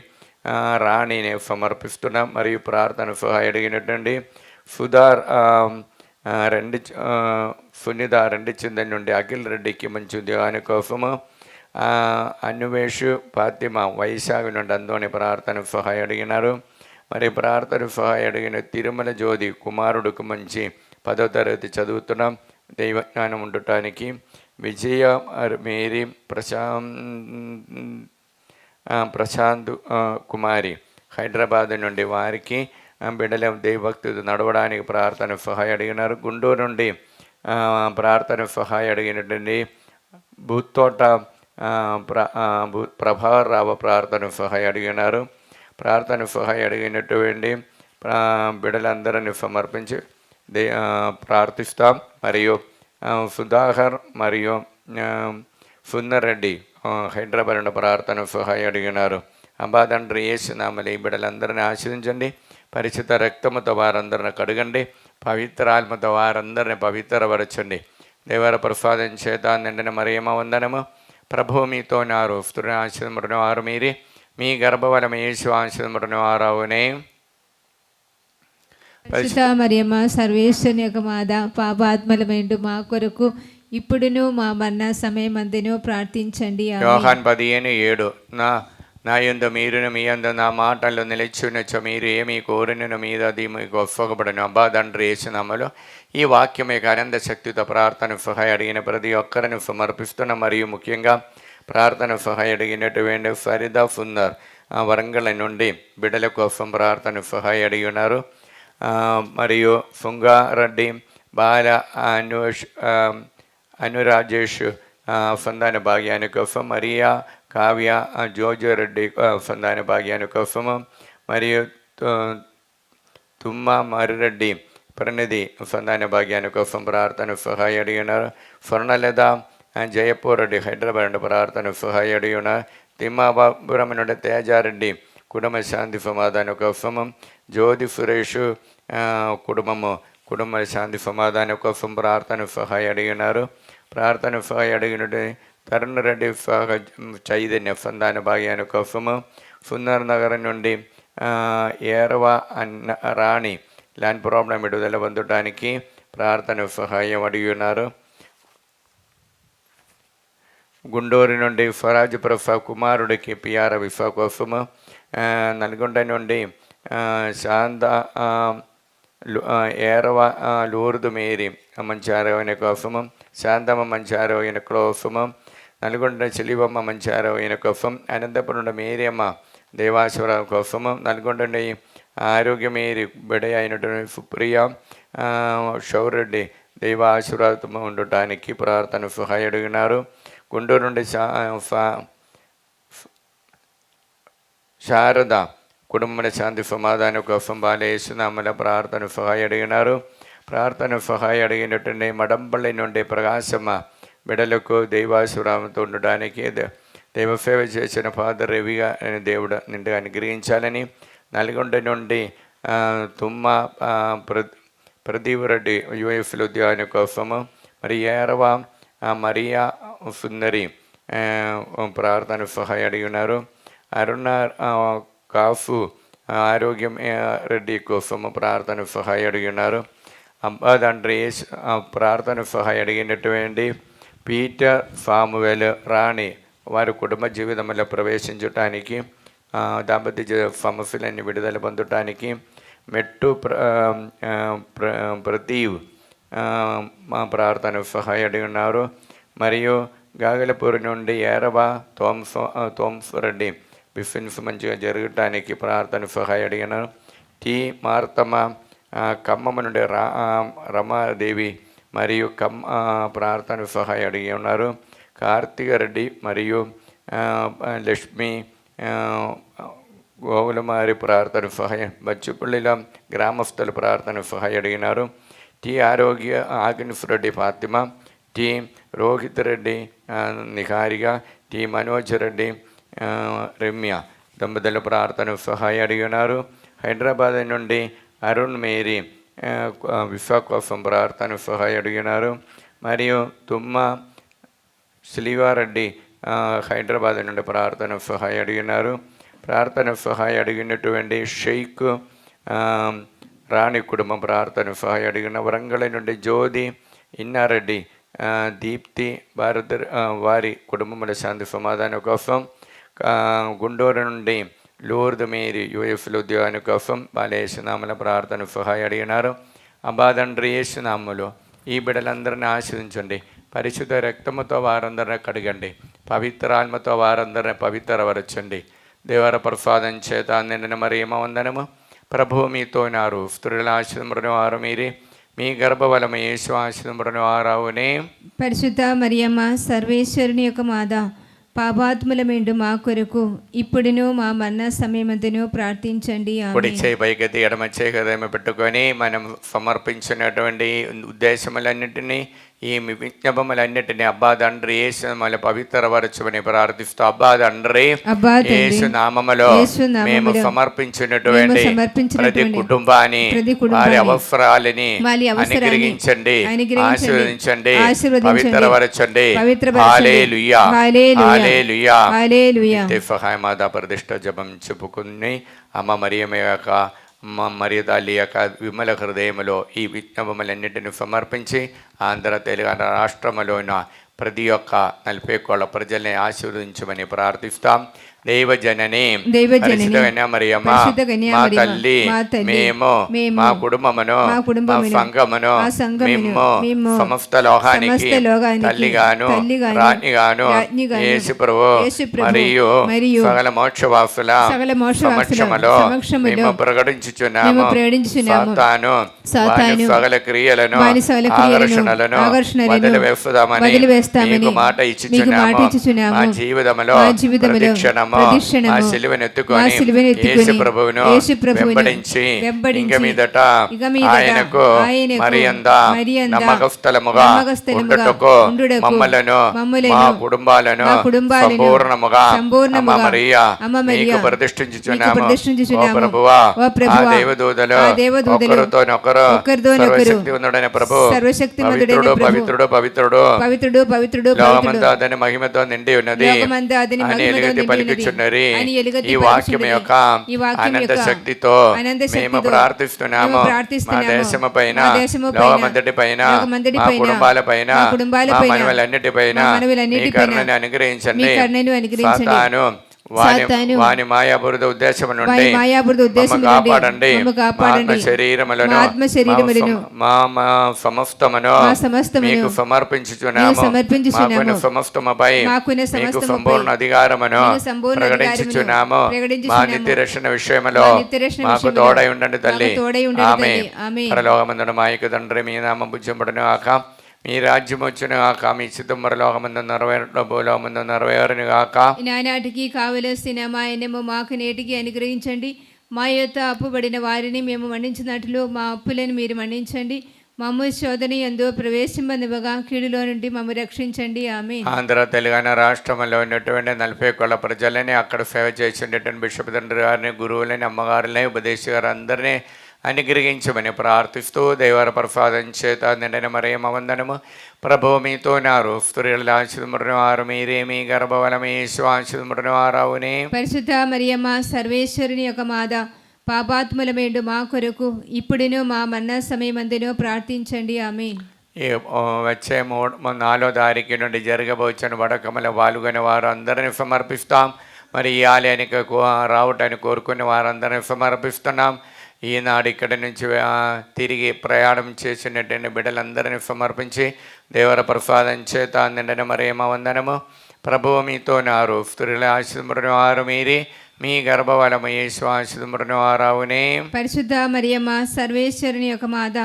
రాణిని సమర్పిస్తున్నాం. మరియు ప్రార్థన సహాయం అడిగినటువంటి సునీత రెండు చిందని నుండి అఖిల్ రెడ్డికి మంచి ఉద్యోగాని కోసము, అన్వేష్ ఫాతిమ వైశాఖి నుండి అందోని ప్రార్థన సహాయం అడిగినారు. మరి ప్రార్థన సహాయం అడిగిన తిరుమల జ్యోతి కుమారుడికి మంచి 10వ తరగతి చదువుతున్నాం, దైవజ్ఞానం ఉండటానికి. విజయ మేరీ ప్రశాంత్ కుమారి హైదరాబాద్ నుండి వారికి బిడ్డల దైవభక్తులు నడవడానికి ప్రార్థన సహాయం అడిగినారు. గుంటూరు నుండి ప్రార్థన సహాయం అడిగినటువంటి భూతోట ప్రభావరావు ప్రార్థన సహాయం అడిగినారు. ప్రార్థన సహాయం అడిగినటువంటి బిడ్డలందరినీ సమర్పించి ప్రార్థిస్తాం. మరియు సుధాకర్ మరియు సుందర్రెడ్డి హైదరాబాద్ నుండి ప్రార్థన సహాయం అడిగినారు. అబ్బా తండ్రి యేసునామములో ఈ బిడ్డలందరినీ ఆశీర్వదించండి. పరిశుద్ధ రక్తముతో వారందరిని కడగండి. పవిత్రాత్మతో వారందరిని పవిత్రపరచండి. దేవర ప్రసాదం చేత నిండిన మరియమ్మ వందనము. ప్రభువు మీతో నారు, స్త్రీని ఆశీర్వదించిన వారు మీరే, మీ గర్భఫలము యేసు ఆశీర్వదించిన వారవునే. పరిశుద్ధ మరియమ్మ సర్వేశ్వరుని యొక్క మాత, పాపాత్మలమైండు మా కొరకు ఇప్పుడును మా మరణ సమయమందును ప్రార్థించండి. యోహాను 15:7 నా యందు మీరును మీ యందు నా మాటలు నిలిచునొచ్చు, మీరు ఏమి కోరినను మీద అది మీకు ఒప్పగబడను. అబ్బా తండ్రి యేసునామములో ఈ వాక్యం యొక్క అనంత శక్తితో ప్రార్థన సహాయం అడిగిన ప్రతి ఒక్కరిని సమర్పిస్తున్న, మరియు ముఖ్యంగా ప్రార్థన సహాయం అడిగినటువంటి ఫరీదా సుందర్ వరంగల్ నుండి బిడ్డల కోసం ప్రార్థన సహాయం అడిగి ఉన్నారు. మరియు సుంగారెడ్డి బాల అనురాజేష్ సంతాన భాగ్యాని కోసం, మరియా కావ్య జోజోరెడ్డి సంతాన భాగ్యాని కోసము, మరియు తుమ్మ మర్రెడ్డి ప్రణిధి సంతాన భాగ్యాని కోసం ప్రార్థన సహాయం అడిగినారు. స్వర్ణలత జయపూర్ రెడ్డి హైదరాబాద్ ప్రార్థన సహాయం అడిగి ఉన్నారు. తిమ్మాపురం నుండి తేజారెడ్డి కుటుంబ శాంతి సమాధానం కోసము, జ్యోతి సురేష్ కుటుంబ శాంతి సమాధానం కోసం ప్రార్థన సహాయం అడిగినారు. ప్రార్థన సహాయం అడిగినట్టు తరుణ్ రెడ్డి చైతన్య సంతాన భాగ్యాని కోసము, సుందర్ నగర్ నుండి ఏరవ రాణి ల్యాండ్ ప్రాబ్లం విడుదల పొందడానికి ప్రార్థన సహాయం అడిగి ఉన్నారు. గుంటూరు నుండి స్వరాజ్ ప్రసాద్ కుమారుడికి పిఆర్ విఫా కోసము, నల్గొండ నుండి శాంత ఏరవ లూర్దు మేరీ మంచి ఆరోగ్య కోసము, శాంతమ్మ మంచి ఆరోగ్య కోసము, నల్గొండ చెలివమ్మ మంచి ఆరోగ్య కోసం, అనంతపురం నుండి మేరియమ్మ దేవాశ్వరం కోసము, నల్గొండ నుండి ఆరోగ్యమేరి బిడ అయినటువంటి సుప్రియ షౌరెడ్డి దైవాశీర్వాదం ఉండటానికి ప్రార్థన సహాయం అడిగినారు. గుంటూరు నుండి శారద కుటుంబ శాంతి సమాధానం కోసం బాలయేసునామల ప్రార్థన సహాయం అడిగినారు. ప్రార్థన సహాయం అడిగినటువంటి మడంపల్లి నుండి ప్రకాశమ్మ బిడలకు దైవాశీర్వాదంతో ఉండడానికి దైవసేవ చేసిన ఫాదర్ రవిగా దేవుడు నిండుగా అనుగ్రహించాలని, నల్గొండ నుండి తుమ్మ ప్రదీప్ రెడ్డి యుఎఫ్లో ఉద్యోగం కోసము, మరి ఏరవ మరియా సుందరి ప్రార్థన సహాయం అడిగినారు. అరుణ కాఫు ఆరోగ్యం రెడ్డి కోసము ప్రార్థన సహాయం అడిగినారు. అబ్బా తండ్రి ప్రార్థన సహాయం అడిగినటువంటి పీటర్ సామువేల్ రాణి వారి కుటుంబ జీవితంలో ప్రవేశించటానికి, దాంపత్య సమస్యలన్నీ విడుదల పొందటానికి, మెట్టు ప్రతీవ్ మా ప్రార్థన సహాయం అడిగి ఉన్నారు. మరియు గాగలపూర్ నుండి ఏరవ తోమ్స్ రెడ్డి బిఫిన్స్ మంచిగా జరగటానికి ప్రార్థన సహాయం అడిగినారు. టి మార్తమ్మ ఖమ్మం నుండి రమాదేవి మరియు ప్రార్థన సహాయం అడిగి ఉన్నారు. కార్తిక రెడ్డి మరియు లక్ష్మి గోవులమారి ప్రార్థన సహాయం, బచ్చుపల్లిలో గ్రామస్తుల ప్రార్థన సహాయం అడిగినారు. టి ఆరోగ్య ఆగ్నిఫ్ రెడ్డి ఫాతిమా, టి రోహిత్ రెడ్డి నిహారిక, టి మనోజ్ రెడ్డి రమ్య దంపతుల ప్రార్థన సహాయం అడిగినారు. హైదరాబాద్ నుండి అరుణ్ మేరీ విశ్వ కోసం ప్రార్థన సహాయం అడిగినారు. మరియు తుమ్మ శ్రీవారెడ్డి హైదరాబాద్ నుండి ప్రార్థన సహాయం అడిగినారు. ప్రార్థన సహాయం అడిగినటువంటి షేక్ రాణి కుటుంబం ప్రార్థన సహాయం అడిగిన. వరంగల్ నుండి జ్యోతి ఇన్నారెడ్డి, దీప్తి భారత వారి కుటుంబముల శాంతి సమాధానం కోసం. గుంటూరు నుండి లూర్ద్ మేరీ యుఎఫ్లో ఉద్యోగాని కోసం బాలేసునామల ప్రార్థన సహాయం అడిగినారు. అబాదండ్రి యేసునామములో ఈ బిడ్డలందరినీ ఆశీర్వదించండి. పరిశుద్ధ రక్తముతో వారందరినీ కడగండి. పవిత్రాత్మతో వారందరినీ పవిత్రపరచండి. దేవర ప్రసాదం చేత నిండిన మరియమ్మ వందనము. ప్రభువు మీతో నారు, స్త్రీల ఆశీర్వదింపబడిన వారు మీరే, మీ గర్భఫలము యేసు ఆశీర్వదింపబడిన వారవునే. పరిశుద్ధ మరియమ్మ సర్వేశ్వరుని యొక్క మాత, పాపాత్ములమేండు మా కొరకు ఇప్పుడును మా మరణ సమయమందును ప్రార్థించండి. కుడి చేయి పైకెత్తి ఎడమ చేయి హృదయం పెట్టుకొని మనం సమర్పించినటువంటి ఉద్దేశములన్నింటినీ, ఈ విజ్ఞాపములన్నింటినీ అబ్బా తండ్రి యేసు మళ్ళీ పవిత్రపరచమని ప్రార్థిస్తూ, అబ్బా తండ్రి యేసు నామములో మేము సమర్పించినటువంటి ప్రతి కుటుంబాన్ని, వారి అవసరాలని అనుగ్రహించండి, ఆశీర్వదించండి, పవిత్రపరచండి. హల్లెలూయా, హల్లెలూయా, హల్లెలూయా. మాతా ప్రతిష్ఠ జపం చెప్పుకుని అమ్మ మరియమ్మ యొక్క మరియ తల్లి యొక్క విమల హృదయములో ఈ విజ్ఞాపములన్నింటినీ సమర్పించి ఆంధ్ర తెలంగాణ రాష్ట్రములోన ప్రతి ఒక్క 40 కోట్ల ప్రజల్ని ఆశీర్వదించమని ప్రార్థిస్తాం. దైవజనని పరిశుద్ధ మరియమ్మ మా తల్లి, మేము మా కుటుంబమును మా సంఘమును మేము సమస్త లోకానికి తల్లిగాను రాణిగాను యేసు ప్రభువు మరియు సకల మోక్షవాసుల సమక్షములో మేము ప్రకటించుచున్నాము. సాతాను సకల క్రియలను ఆకర్షణలను వదిలివేస్తామని మీకు మాట ఇచ్చుచున్నాము. మా జీవితములో ప్రతిక్షణము మా సిలువనెత్తుకొని యేసు ప్రభువును వెంబడించి ఇంక మీదట ఆయనకు మరింత నమ్మకస్థలముగా ఉండుటకు మమ్మలను మా కుటుంబాలను సంపూర్ణముగా అమ్మ మరియా మీకు ప్రతిష్ఠించుచున్నాము. ఓ ప్రభువా, ఆ దేవదూతలు ఒకరితోనొకరు సర్వశక్తివంతుడైన ప్రభు, పవిత్రుడు పవిత్రుడు పవిత్రుడు పవిత్రుడు లోకమంతా అతని మహిమతో నిండి ఉన్నది అని ఎలుగెత్తి పలికిచున్నది. ఈ వాక్యం యొక్క అనంత శక్తితో మేము ప్రార్థిస్తున్నాము. మా దేశము పైన, లోకమంతటి పైన, మా కుటుంబాల పైన, మా మనవలన్నిటి పైన మీ కరుణను అనుగ్రహించండి. సాతాను వాని మాయాబురుద ఉద్దేశము నుండి కాపాడండి. శరీరములను మా సమస్తమును మీకు సమర్పించుచున్నాము. సమస్తముపై మీకు సంపూర్ణ అధికారమును ప్రకటించుచున్నాము. మా నిత్య రక్షణ విషయములో మాకు తోడై ఉండండి తల్లి. ఆమేన్. పరలోకమందున మా యొక్క తండ్రి, మీ నామం పూజింపబడును గాక, మీ రాజ్యం వచ్చును గాక, మీ చిత్తం పరలోకమందు నెరవేరుట భూలోకమందు నెరవేరును గాక. నానాటికి కావలసిన మా అన్నము మాకు నేటికి అనుగ్రహించండి. మా యొక్క అప్పుబడిన వారిని మేము మన్నించినట్లు మా అప్పులను మీరు మన్నించండి. మమ్ము శోధన యందు ప్రవేశింపనివ్వగా కీడులో నుండి మమ్ము రక్షించండి. ఆమేన్. ఆంధ్ర తెలంగాణ రాష్ట్రంలో ఉన్నటువంటి 40 కోట్ల ప్రజలని, అక్కడ సేవ చేసినటువంటి బిషప్ తండ్రి గారిని, గురువులని, అమ్మగారులని, ఉపదేశ గారు అందరినీ అనుగ్రహించమని ప్రార్థిస్తూ, దైవర ప్రసాదం చేత నిండిన మరియమ్మ వందనము. ప్రభువు మీతో నారు, స్త్రీల ఆశీర్వదింపబడిన వారు మీరే, మీ గర్భఫలము యేసు ఆశీర్వదింపబడిన వారవునే. పరిశుద్ధ మరియమ్మ సర్వేశ్వరుని యొక్క మాత, పాపాత్ములమేండు మా కొరకు ఇప్పుడును మా మరణ సమయమందును ప్రార్థించండి. ఆమేన్. వచ్చే 4వ తారీఖు నుండి జరగబోచిన వడకముల పాల్గొనే వారు అందరినీ సమర్పిస్తాం. మరి ఈ ఆలయానికి రావటానికి కోరుకునే వారందరినీ సమర్పిస్తున్నాం. ఈనాడు ఇక్కడి నుంచి తిరిగి ప్రయాణం చేసినటువంటి బిడ్డలందరినీ సమర్పించి దేవర ప్రసాదం చేత నిండిన మరియమ్మ వందనము. ప్రభువు మీతో నారు, స్త్రీల ఆశీర్వదింపబడిన వారు మీరే, మీ గర్భఫలము యేసు ఆశీర్వదింపబడిన వారవునే. పరిశుద్ధ మరియమ్మ సర్వేశ్వరుని యొక్క మాత,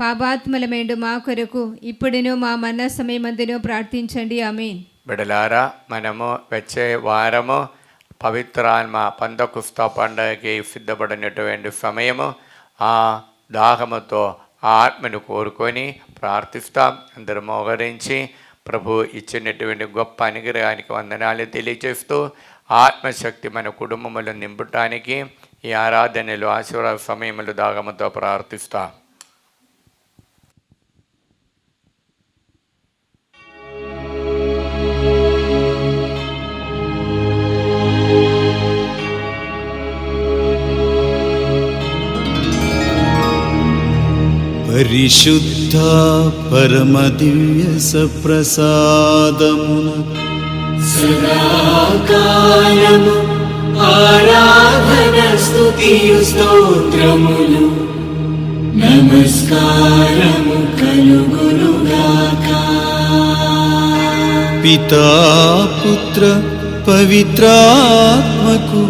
పాపాత్ములమేండు మా కొరకు ఇప్పుడును మా మరణ సమయమందును ప్రార్థించండి. ఆమేన్. బిడలారా, మనము వచ్చే వారము పవిత్రాత్మ పంతకొస్తా పండుగకి సిద్ధపడినటువంటి సమయము. ఆ దాహముతో ఆ ఆత్మను కోరుకొని ప్రార్థిస్తాం. అందరూ మోహరించి ప్రభు ఇచ్చినటువంటి గొప్ప అనుగ్రహానికి వందనాలు తెలియజేస్తూ ఆత్మశక్తి మన కుటుంబములు నింపటానికి ఈ ఆరాధనలు ఆశీర్వాద సమయములు దాహముతో ప్రార్థిస్తాం. పరిశుద్ధ పరమ దివ్య సప్రసాదమున సదాకాలము ఆరాధన స్తుతియు స్తోత్రములు నమస్కారము కలుగునుగాక. పితా పుత్ర పవిత్రాత్మకు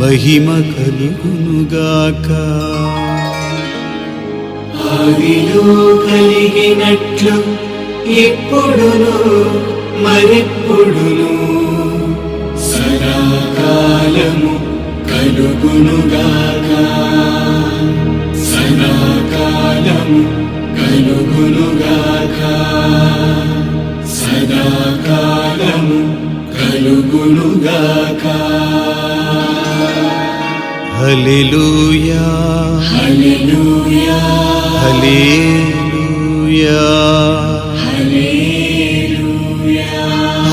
మహిమ కలుగునుగాక. ఆదిలో కలిగినట్లు ఎప్పుడును మరెప్పుడును సదాకాలము కలుగునుగాక. సదాకాలము కలుగునుగాక. సదాకాలము కలుగునుగాక. హల్లెలూయా హల్లెలూయా హల్లెలూయా హల్లెలూయా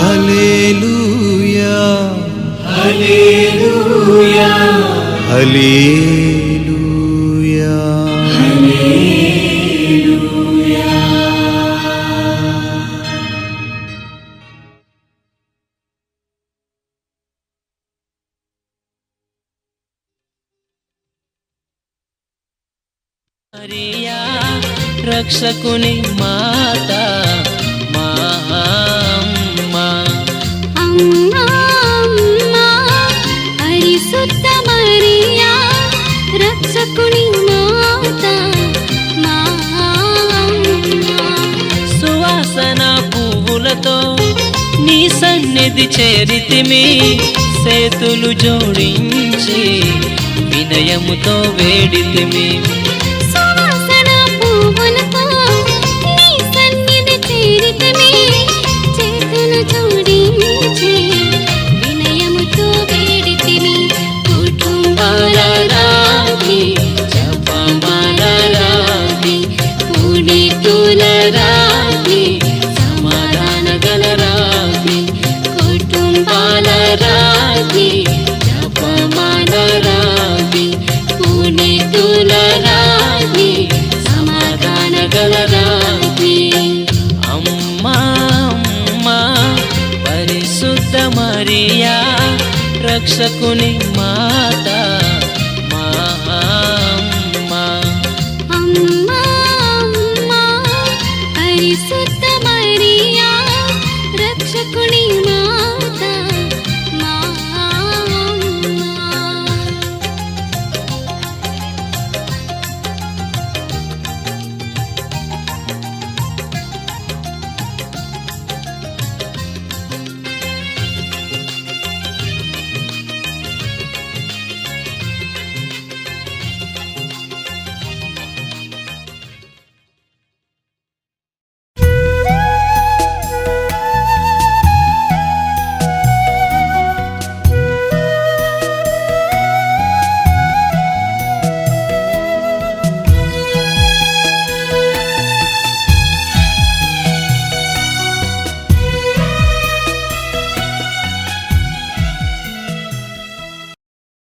హల్లెలూయా హల్లెలూయా హల్లెలూయా. హల్లెలూయా. మరియా రక్షకుని మాత మా అమ్మ. అమ్మా అమ్మా పరిశుద్ధ మరియా రక్షకుని మాత మా అమ్మ. సువాసన పువ్వులతో నీ సన్నిధి చేరితిమి, చేతులు జోడించి వినయముతో వేడితిమి. సువాసన పువ్వులతో నీ సన్నిధి చేరితిమి, చేతులు జోడించి వినయముతో వేడితిమి. కుటుంబాల రావి జపమాల రావి, పునీతుల రావి, సమాధాన గల రావి. కుటుంబాల రావి జపమాల రావి, పునీతుల రావి, సమాధాన గల రావి. అమ్మా అమ్మా పరిశుద్ధ మరియా రక్షకుని మాత